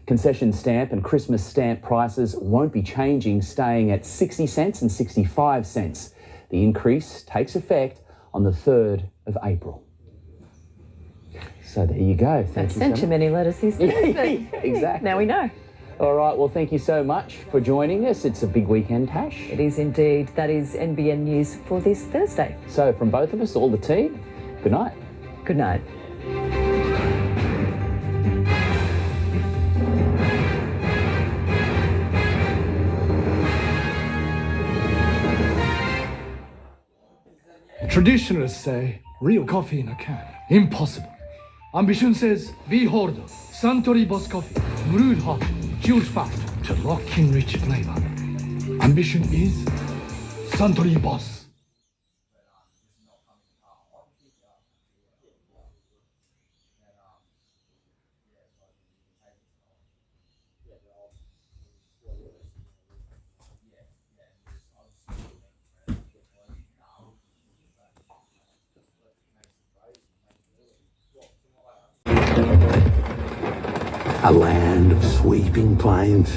[SPEAKER 28] Concession stamp and Christmas stamp prices won't be changing, staying at 60 cents and 65 cents. The increase takes effect on the 3rd of April. So there you go. Thank you.
[SPEAKER 17] Sent you many letters these days.
[SPEAKER 28] Exactly.
[SPEAKER 17] Now we know.
[SPEAKER 28] All right. Well, thank you so much for joining us. It's a big weekend, Tash.
[SPEAKER 17] It is indeed. That is NBN News for this Thursday.
[SPEAKER 28] So from both of us, all the team, good night.
[SPEAKER 17] Good night.
[SPEAKER 19] Traditionalists say real coffee in a can. Impossible. Ambition says, behold, Suntory Boss Coffee, brewed hot, chilled fast, to lock in rich flavor. Ambition is Suntory Boss.
[SPEAKER 7] A land of sweeping plains,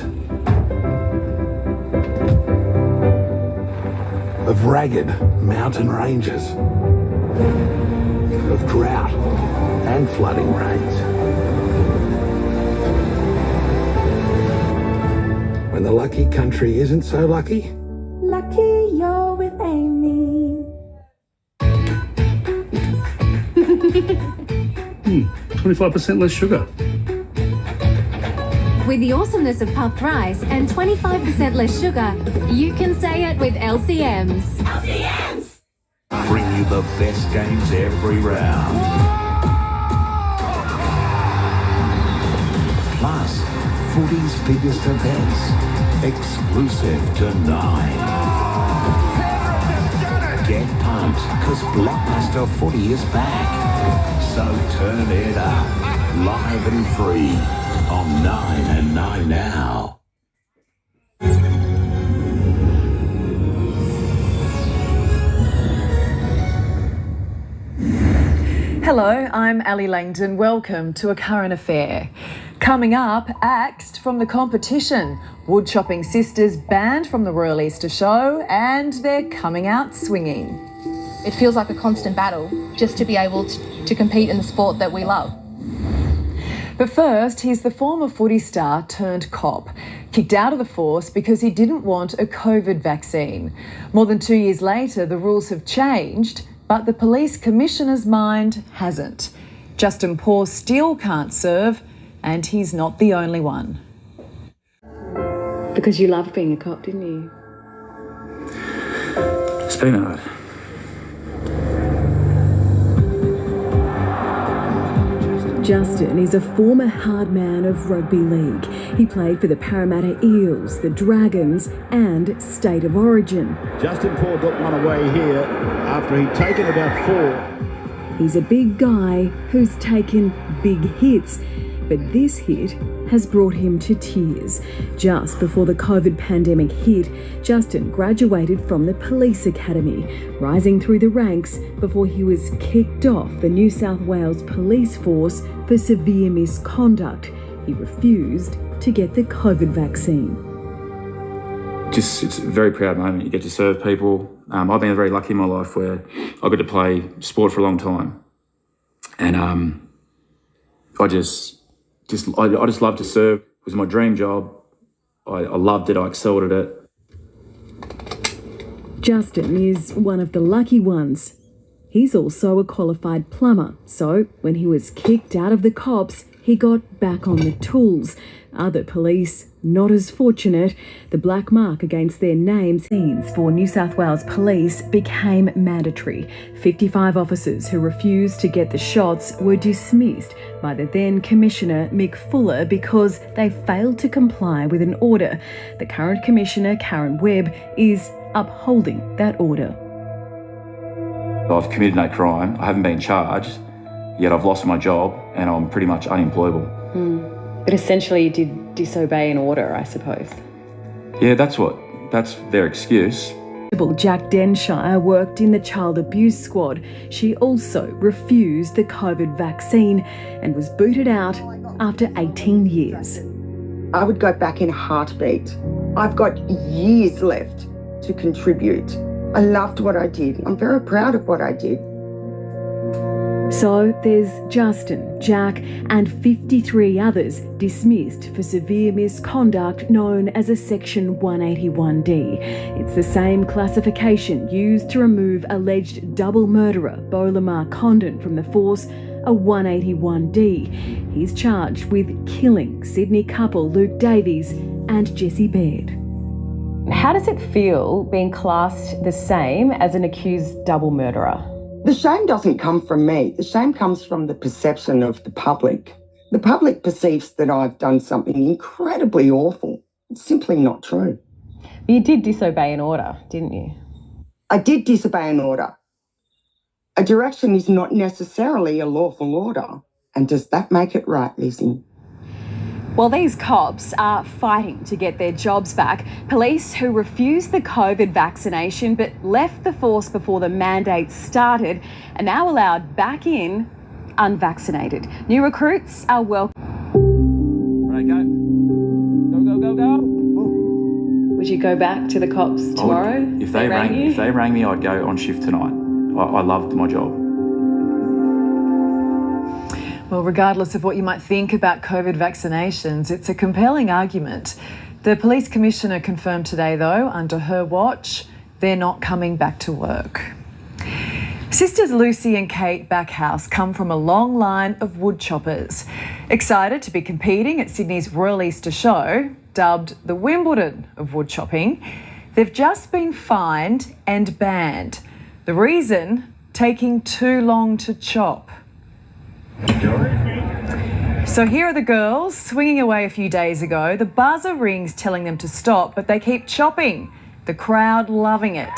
[SPEAKER 7] of ragged mountain ranges, of drought and flooding rains. When the lucky country isn't so lucky,
[SPEAKER 20] Lucky you're with Amy.
[SPEAKER 21] 25% less sugar.
[SPEAKER 22] With the awesomeness of puffed rice and 25% less sugar, you can say it with LCMs. LCMs!
[SPEAKER 7] bring you the best games every round. Plus, footy's biggest events, exclusive to 9. Get pumped, because Blockbuster Footy is back. So turn it up, live and free, on 9 and 9 Now.
[SPEAKER 23] Hello, I'm Ali Langdon. Welcome to A Current Affair. Coming up, axed from the competition. Woodchopping sisters banned from the Royal Easter Show, and they're coming out swinging.
[SPEAKER 26] It feels like a constant battle just to be able to compete in the sport that we love.
[SPEAKER 23] But first, he's the former footy star turned cop, kicked out of the force because he didn't want a COVID vaccine. More than 2 years later, the rules have changed, but the police commissioner's mind hasn't. Justin Paul still can't serve, and he's not the only one.
[SPEAKER 17] Because you loved being a cop, didn't you?
[SPEAKER 21] It's been hard.
[SPEAKER 3] Justin is a former hard man of rugby league. He played for the Parramatta Eels, the Dragons and State of Origin.
[SPEAKER 29] Justin Paul got one away here after he'd taken about 4.
[SPEAKER 3] He's a big guy who's taken big hits, but this hit has brought him to tears. Just before the COVID pandemic hit, Justin graduated from the police academy, rising through the ranks before he was kicked off the New South Wales police force for severe misconduct. He refused to get the COVID vaccine.
[SPEAKER 1] it's a very proud moment. You get to serve people. I've been very lucky in my life where I got to play sport for a long time, and I just love to serve. It was my dream job. I loved it. I excelled at it.
[SPEAKER 3] Justin is one of the lucky ones. He's also a qualified plumber, so when he was kicked out of the cops, he got back on the tools. Other police, not as fortunate. The black mark against their names for New South Wales Police became mandatory. 55 officers who refused to get the shots were dismissed by the then Commissioner Mick Fuller because they failed to comply with an order. The current Commissioner, Karen Webb, is upholding that order.
[SPEAKER 1] I've committed no crime. I haven't been charged, yet I've lost my job and I'm pretty much unemployable.
[SPEAKER 4] But essentially you did disobey an order, I suppose.
[SPEAKER 1] Yeah, that's their excuse.
[SPEAKER 3] Jack Denshire worked in the child abuse squad. She also refused the COVID vaccine and was booted out after 18 years.
[SPEAKER 5] I would go back in a heartbeat. I've got years left to contribute. I loved what I did. I'm very proud of what I did.
[SPEAKER 3] So there's Justin, Jack and 53 others dismissed for severe misconduct known as a Section 181D. It's the same classification used to remove alleged double murderer Bolamar Condon from the force, a 181D. He's charged with killing Sydney couple Luke Davies and Jessie Baird.
[SPEAKER 4] How does it feel being classed the same as an accused double murderer?
[SPEAKER 5] The shame doesn't come from me. The shame comes from the perception of the public. The public perceives that I've done something incredibly awful. It's simply not true.
[SPEAKER 4] But you did disobey an order, didn't you?
[SPEAKER 5] I did disobey an order. A direction is not necessarily a lawful order. And does that make it right, Lizzie?
[SPEAKER 23] Well, these cops are fighting to get their jobs back. Police who refused the COVID vaccination but left the force before the mandate started are now allowed back in unvaccinated. New recruits are welcome.
[SPEAKER 1] Right, go. Go.
[SPEAKER 4] Would you go back to the cops tomorrow?
[SPEAKER 1] If they rang me, I'd go on shift tonight. I loved my job.
[SPEAKER 23] Well, regardless of what you might think about COVID vaccinations, it's a compelling argument. The police commissioner confirmed today, though, under her watch, they're not coming back to work. Sisters Lucy and Kate Backhouse come from a long line of wood choppers. Excited to be competing at Sydney's Royal Easter Show, dubbed the Wimbledon of wood chopping, they've just been fined and banned. The reason? Taking too long to chop. So here are the girls swinging away a few days ago. The buzzer rings telling them to stop, but they keep chopping. The crowd loving it.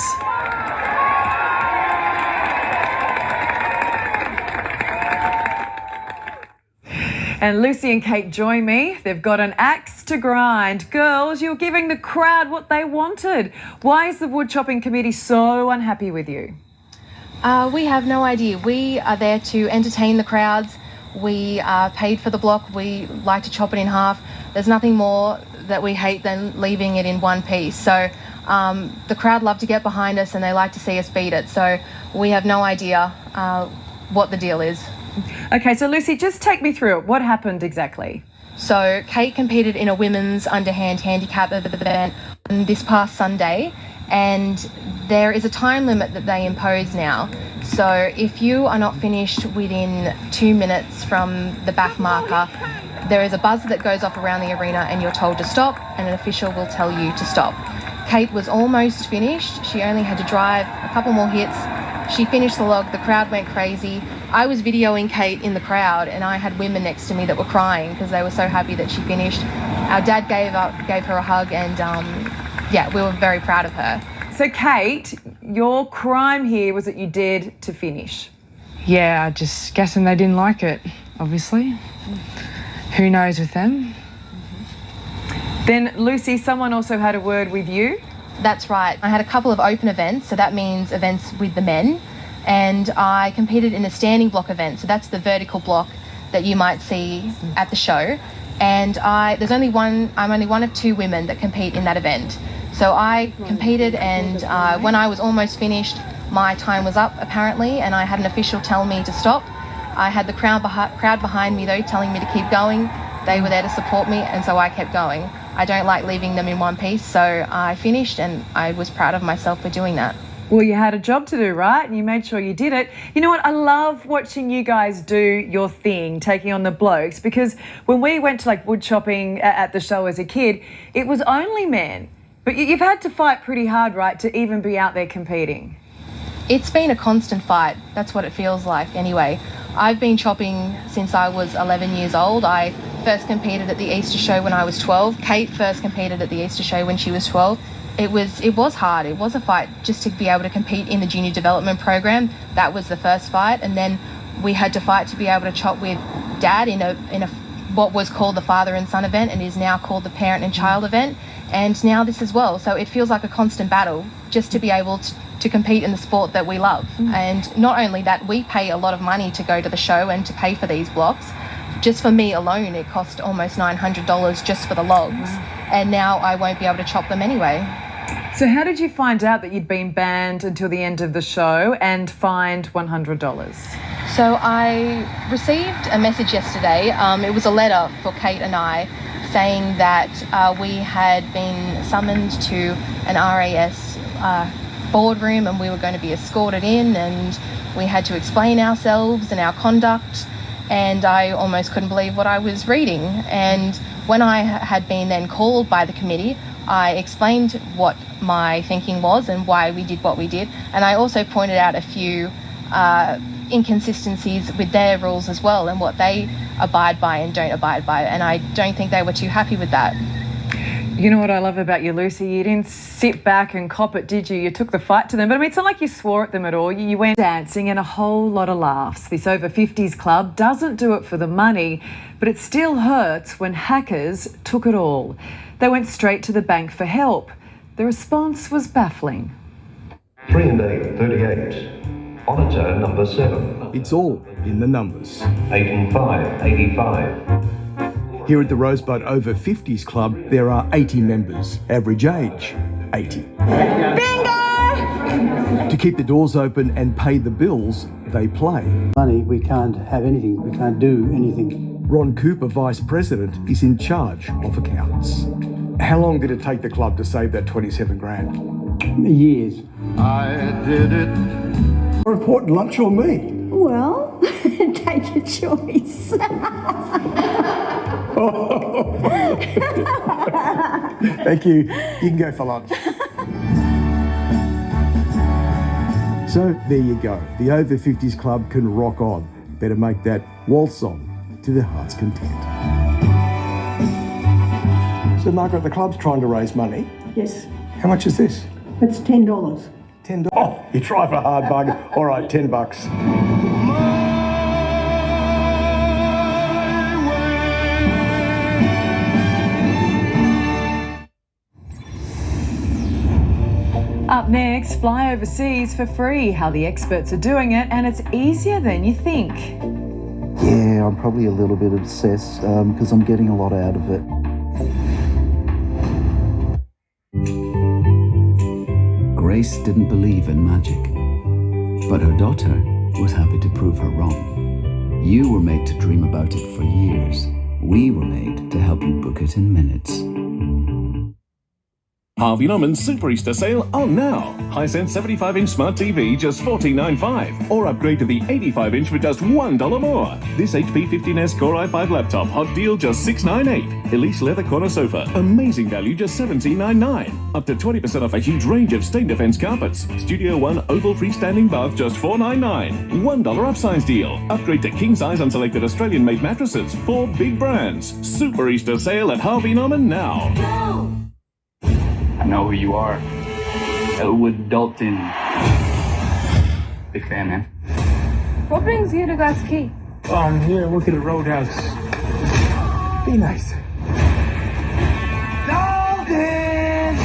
[SPEAKER 23] And Lucy and Kate join me. They've got an axe to grind. Girls, you're giving the crowd what they wanted. Why is the wood chopping committee so unhappy with you?
[SPEAKER 26] We have no idea. We are there to entertain the crowds. We are paid for the block. We like to chop it in half. There's nothing more that we hate than leaving it in one piece. So the crowd love to get behind us and they like to see us beat it. So we have no idea what the deal is.
[SPEAKER 23] Okay, so Lucy, just take me through it. What happened exactly?
[SPEAKER 26] So Kate competed in a women's underhand handicap event on this past Sunday, and there is a time limit that they impose now. So if you are not finished within 2 minutes from the back marker, there is a buzzer that goes off around the arena and you're told to stop, and an official will tell you to stop. Kate was almost finished. She only had to drive a couple more hits. She finished the log. The crowd went crazy. I was videoing Kate in the crowd, and I had women next to me that were crying because they were so happy that she finished. Our dad gave her a hug, and yeah, we were very proud of her.
[SPEAKER 23] So Kate, your crime here was that you dared to finish.
[SPEAKER 6] Yeah, I just guessing they didn't like it, obviously. Who knows with them?
[SPEAKER 23] Then Lucy, someone also had a word with you?
[SPEAKER 26] That's right. I had a couple of open events, so that means events with the men, and I competed in a standing block event, so that's the vertical block that you might see at the show. And I'm only one of two women that compete in that event. So I competed, and when I was almost finished, my time was up apparently, and I had an official tell me to stop. I had the crowd behind me though, telling me to keep going. They were there to support me, and so I kept going. I don't like leaving them in one piece, so I finished, and I was proud of myself for doing that.
[SPEAKER 23] Well, you had a job to do, right? And you made sure you did it. You know what? I love watching you guys do your thing, taking on the blokes, because when we went to like wood chopping at the show as a kid, it was only men. But you've had to fight pretty hard, right, to even be out there competing?
[SPEAKER 26] It's been a constant fight. That's what it feels like anyway. I've been chopping since I was 11 years old. I first competed at the Easter show when I was 12. Kate first competed at the Easter show when she was 12. It was hard. It was a fight just to be able to compete in the junior development program. That was the first fight, and then we had to fight to be able to chop with Dad in a what was called the father and son event, and is now called the parent and child event, and now this as well. So it feels like a constant battle just to be able to compete in the sport that we love. And not only that, we pay a lot of money to go to the show and to pay for these blocks. Just for me alone, it cost almost $900 just for the logs, and now I won't be able to chop them anyway.
[SPEAKER 23] So how did you find out that you'd been banned until the end of the show and fined $100?
[SPEAKER 26] So I received a message yesterday. It was a letter for Kate and I saying that we had been summoned to an RAS boardroom, and we were going to be escorted in, and we had to explain ourselves and our conduct. And I almost couldn't believe what I was reading. And when I had been then called by the committee, I explained what my thinking was and why we did what we did. And I also pointed out a few inconsistencies with their rules as well, and what they abide by and don't abide by. And I don't think they were too happy with that.
[SPEAKER 23] You know what I love about you, Lucy? You didn't sit back and cop it, did you? You took the fight to them. But I mean, it's not like you swore at them at all. You went dancing and a whole lot of laughs. This over 50s club doesn't do it for the money, but it still hurts when hackers took it all. They went straight to the bank for help. The response was baffling.
[SPEAKER 2] 3 and 8, 38. Auditor number 7.
[SPEAKER 8] It's all in the numbers.
[SPEAKER 2] 8 and 5, 85.
[SPEAKER 8] Here at the Rosebud Over 50s Club, there are 80 members. Average age, 80.
[SPEAKER 20] Bingo!
[SPEAKER 8] To keep the doors open and pay the bills, they play.
[SPEAKER 9] Money, we can't have anything. We can't do anything.
[SPEAKER 8] Ron Cooper, Vice President, is in charge of accounts. How long did it take the club to save that 27 grand?
[SPEAKER 9] Years.
[SPEAKER 8] I did it.
[SPEAKER 9] More important, lunch or me?
[SPEAKER 20] Well, take your choice.
[SPEAKER 8] Thank you. You can go for lunch. So there you go. The Over 50s Club can rock on. Better make that waltz on to their heart's content.
[SPEAKER 9] So, Margaret, the club's trying to raise money.
[SPEAKER 20] Yes,
[SPEAKER 9] How much is this?
[SPEAKER 20] it's $10.
[SPEAKER 9] $10. Oh, you try for a hard bug. All right, $10.
[SPEAKER 23] Up next, fly overseas for free, how the experts are doing it, and it's easier than you think.
[SPEAKER 10] Yeah, I'm probably a little bit obsessed because I'm getting a lot out of it.
[SPEAKER 11] Grace didn't believe in magic, but her daughter was happy to prove her wrong. You were made to dream about it for years. We were made to help you book it in minutes.
[SPEAKER 12] Harvey Norman's Super Easter sale on now. Hisense 75-inch smart TV just $14.95, or upgrade to the 85-inch for just $1 more. This HP 15S Core i5 laptop, hot deal just $698. Elise leather corner sofa, amazing value just $17.99. Up to 20% off a huge range of stain defense carpets. Studio One oval freestanding bath just $4.99. $1 upsize deal. Upgrade to king size on selected Australian-made mattresses. 4 big brands. Super Easter sale at Harvey Norman now.
[SPEAKER 20] Go!
[SPEAKER 16] I know who you are. Elwood Dalton. Big fan, man.
[SPEAKER 6] What brings you to God's Key?
[SPEAKER 16] Oh, I'm here working at Roadhouse. Be nice. Dalton!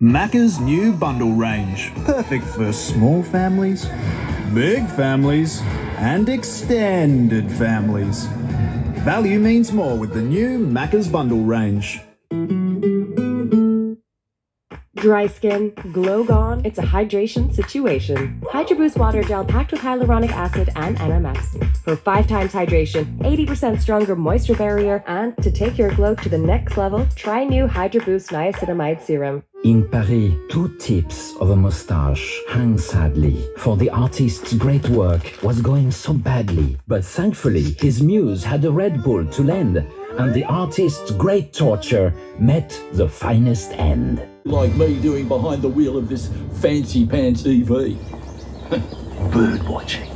[SPEAKER 29] Macca's new bundle range. Perfect for small families, big families, and extended families. Value means more with the new Macca's bundle range.
[SPEAKER 13] Dry skin, glow gone, it's a hydration situation. Hydro Boost Water Gel packed with hyaluronic acid and NMX. For 5 times hydration, 80% stronger moisture barrier, and to take your glow to the next level, try new Hydro Boost Niacinamide Serum.
[SPEAKER 11] In Paris, 2 tips of a moustache hang sadly, for the artist's great work was going so badly. But thankfully, his muse had a Red Bull to lend, and the artist's great torture met the finest end.
[SPEAKER 14] Like me doing behind the wheel of this fancy pants EV. Bird watching.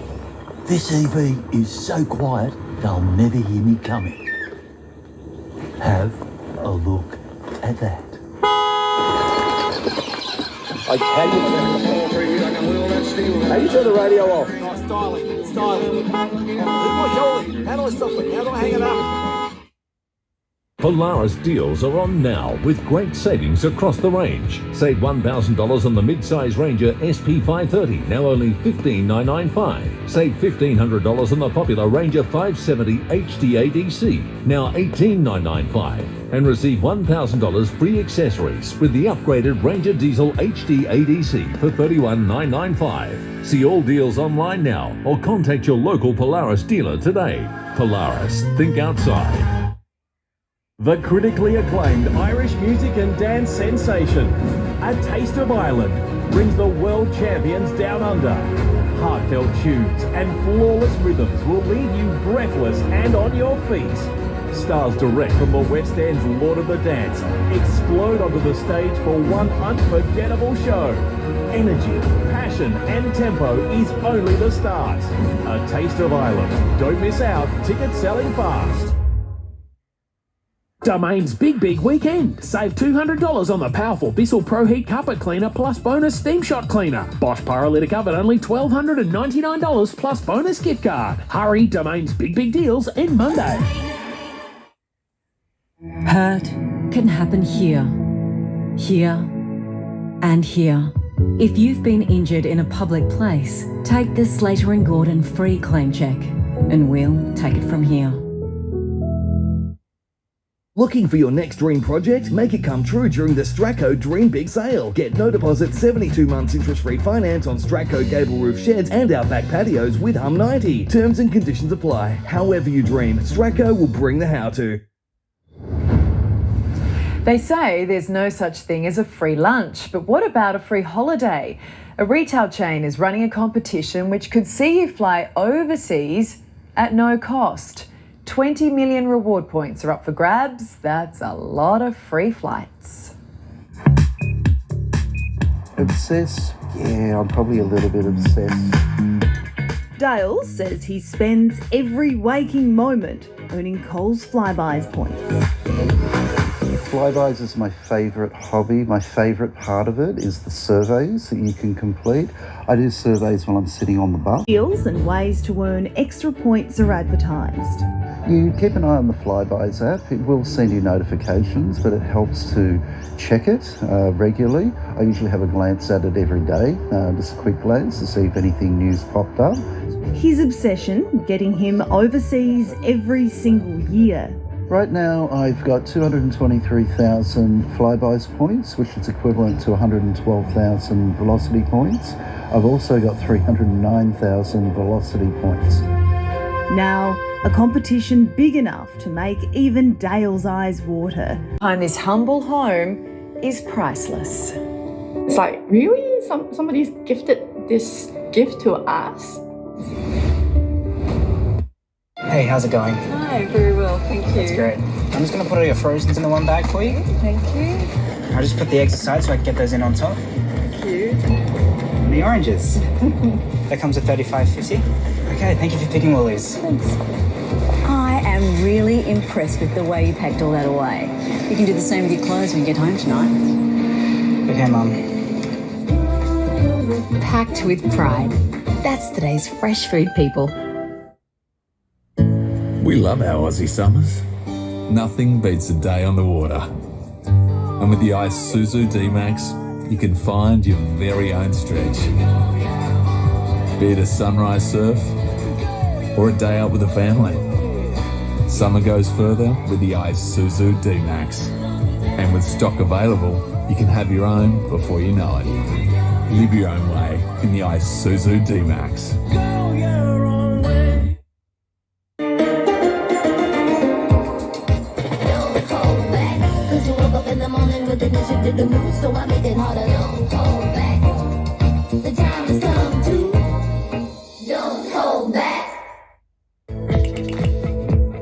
[SPEAKER 14] This EV is so quiet, they'll never hear me coming. Have a look at that.
[SPEAKER 29] How do you turn the radio off? Nice styling. How do I stop it? How do I hang it up?
[SPEAKER 12] Polaris deals are on now with great savings across the range. Save $1,000 on the mid-size Ranger SP530, now only $15,995. Save $1,500 on the popular Ranger 570 HDADC, now $18,995. And receive $1,000 free accessories with the upgraded Ranger Diesel HDADC for $31,995. See all deals online now or contact your local Polaris dealer today. Polaris, think outside.
[SPEAKER 15] The critically acclaimed Irish music and dance sensation, A Taste of Ireland, brings the world champions down under. Heartfelt tunes and flawless rhythms will leave you breathless and on your feet. Stars direct from the West End's Lord of the Dance explode onto the stage for one unforgettable show. Energy, passion and tempo is only the start. A Taste of Ireland. Don't miss out. Tickets selling fast.
[SPEAKER 18] Domain's Big Weekend. Save $200 on the powerful Bissell Pro Heat Carpet Cleaner plus bonus Steam Shot Cleaner. Bosch Pyrolytic Oven only $1,299 plus bonus gift card. Hurry, Domain's big deals end Monday.
[SPEAKER 19] Hurt can happen here, and here. If you've been injured in a public place, take the Slater & Gordon free claim check, and we'll take it from here.
[SPEAKER 24] Looking for your next dream project? Make it come true during the Stratco Dream Big Sale. Get no deposit, 72 months interest-free finance on Stratco gable roof sheds and outback patios with Hum 90. Terms and conditions apply. However you dream, Stratco will bring the how-to.
[SPEAKER 23] They say there's no such thing as a free lunch, but what about a free holiday? A retail chain is running a competition which could see you fly overseas at no cost. 20 million reward points are up for grabs. That's a lot of free flights.
[SPEAKER 10] Obsessed? Yeah, I'm probably a little bit obsessed.
[SPEAKER 25] Dale says he spends every waking moment earning Coles Flybuys points.
[SPEAKER 10] Flybys is my favourite hobby. My favourite part of it is the surveys that you can complete. I do surveys while I'm sitting on the bus.
[SPEAKER 25] Deals and ways to earn extra points are advertised.
[SPEAKER 10] You keep an eye on the Flybys app. It will send you notifications, but it helps to check it regularly. I usually have a glance at it every day, just a quick glance to see if anything new's popped up.
[SPEAKER 25] His obsession, getting him overseas every single year.
[SPEAKER 10] Right now, I've got 223,000 Flybys points, which is equivalent to 112,000 velocity points. I've also got 309,000 velocity points.
[SPEAKER 25] Now, a competition big enough to make even Dale's eyes water.
[SPEAKER 23] Behind this humble home is priceless.
[SPEAKER 27] It's like, really? Somebody's gifted this gift to us?
[SPEAKER 28] Hey, how's it going?
[SPEAKER 23] Hi, very well, thank you.
[SPEAKER 28] That's great. I'm just gonna put all your frozen's in the one bag for you.
[SPEAKER 23] Thank you.
[SPEAKER 28] I'll just put the eggs aside so I can get those in on top.
[SPEAKER 23] Thank you.
[SPEAKER 28] And the oranges. That comes at $35.50. Okay, thank you for picking all these.
[SPEAKER 23] Thanks.
[SPEAKER 30] I am really impressed with the way you packed all that away. You can do the same with your clothes when you get home tonight.
[SPEAKER 28] Okay, Mum.
[SPEAKER 22] Packed with pride. That's today's fresh food people.
[SPEAKER 31] We love our Aussie summers. Nothing beats a day on the water. And with the Isuzu D-Max, you can find your very own stretch. Be it a sunrise surf or a day out with the family. Summer goes further with the Isuzu D-Max. And with stock available, you can have your own before you know it. Live your own way in the Isuzu D-Max.
[SPEAKER 1] Go your own way.
[SPEAKER 2] Don't hold back, 'cause you woke up in the morning with initiative to move, so I made it harder. Don't hold back. The time has come to don't hold back.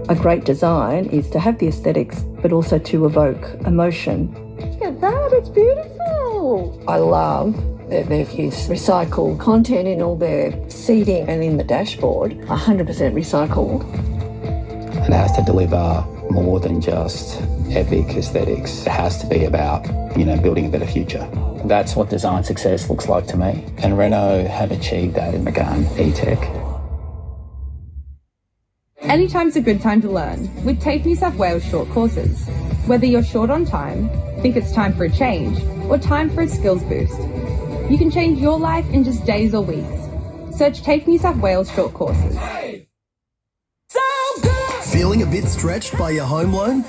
[SPEAKER 3] A great design is to have the aesthetics, but also to evoke emotion.
[SPEAKER 20] Look at that, it's beautiful.
[SPEAKER 3] I love that they've used recycled content in all their seating and in the dashboard, 100% recycled.
[SPEAKER 4] It has to deliver more than just epic aesthetics. It has to be about, building a better future. That's what design success looks like to me. And Renault have achieved that in Megane E-Tech.
[SPEAKER 5] Anytime's a good time to learn with TAFE New South Wales short courses. Whether you're short on time, think it's time for a change, or time for a skills boost, you can change your life in just days or weeks. Search TAFE New South Wales short courses.
[SPEAKER 7] Feeling a bit stretched by your home loan?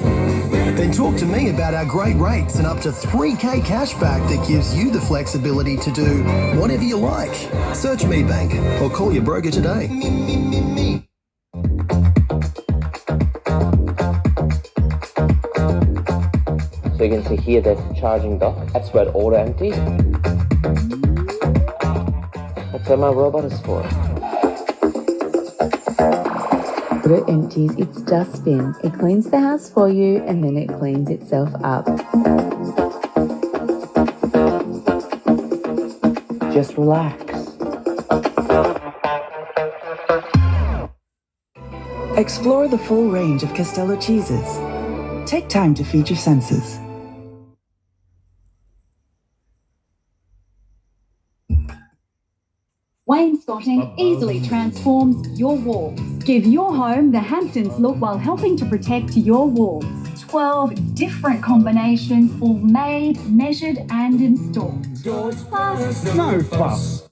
[SPEAKER 7] Then talk to me about our great rates and up to 3K cashback that gives you the flexibility to do whatever you like. Search Me Bank or call your broker today.
[SPEAKER 8] So you can see here there's a charging dock. That's where it auto empties. That's what my robot is for.
[SPEAKER 9] When it empties its dustbin, it cleans the house for you and then it cleans itself up.
[SPEAKER 8] Just relax.
[SPEAKER 17] Explore the full range of Castello cheeses. Take time to feed your senses.
[SPEAKER 21] Wainscoting easily transforms your walls. Give your home the Hamptons look while helping to protect your walls. 12 different combinations, all made, measured and installed.
[SPEAKER 18] Doors plus, no fuss.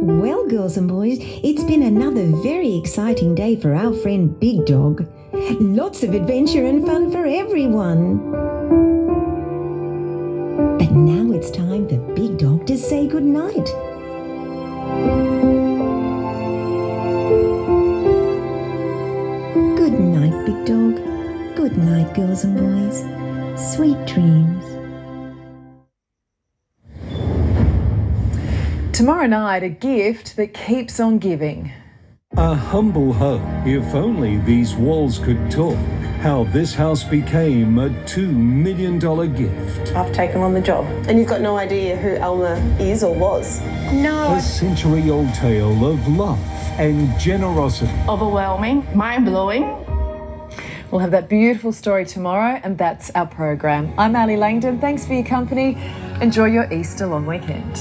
[SPEAKER 26] Well, girls and boys, it's been another very exciting day for our friend Big Dog. Lots of adventure and fun for everyone. But now it's time for Big Dog to say goodnight. Good night, Big Dog. Good night, girls and boys. Sweet dreams.
[SPEAKER 23] Tomorrow night, a gift that keeps on giving.
[SPEAKER 15] A humble hug. If only these walls could talk. How this house became a $2 million gift.
[SPEAKER 25] I've taken on the job. And you've got no idea who Elma is or was?
[SPEAKER 21] No.
[SPEAKER 15] A century-old tale of love and generosity.
[SPEAKER 27] Overwhelming, mind-blowing.
[SPEAKER 23] We'll have that beautiful story tomorrow, and that's our program. I'm Alison Langdon. Thanks for your company. Enjoy your Easter long weekend.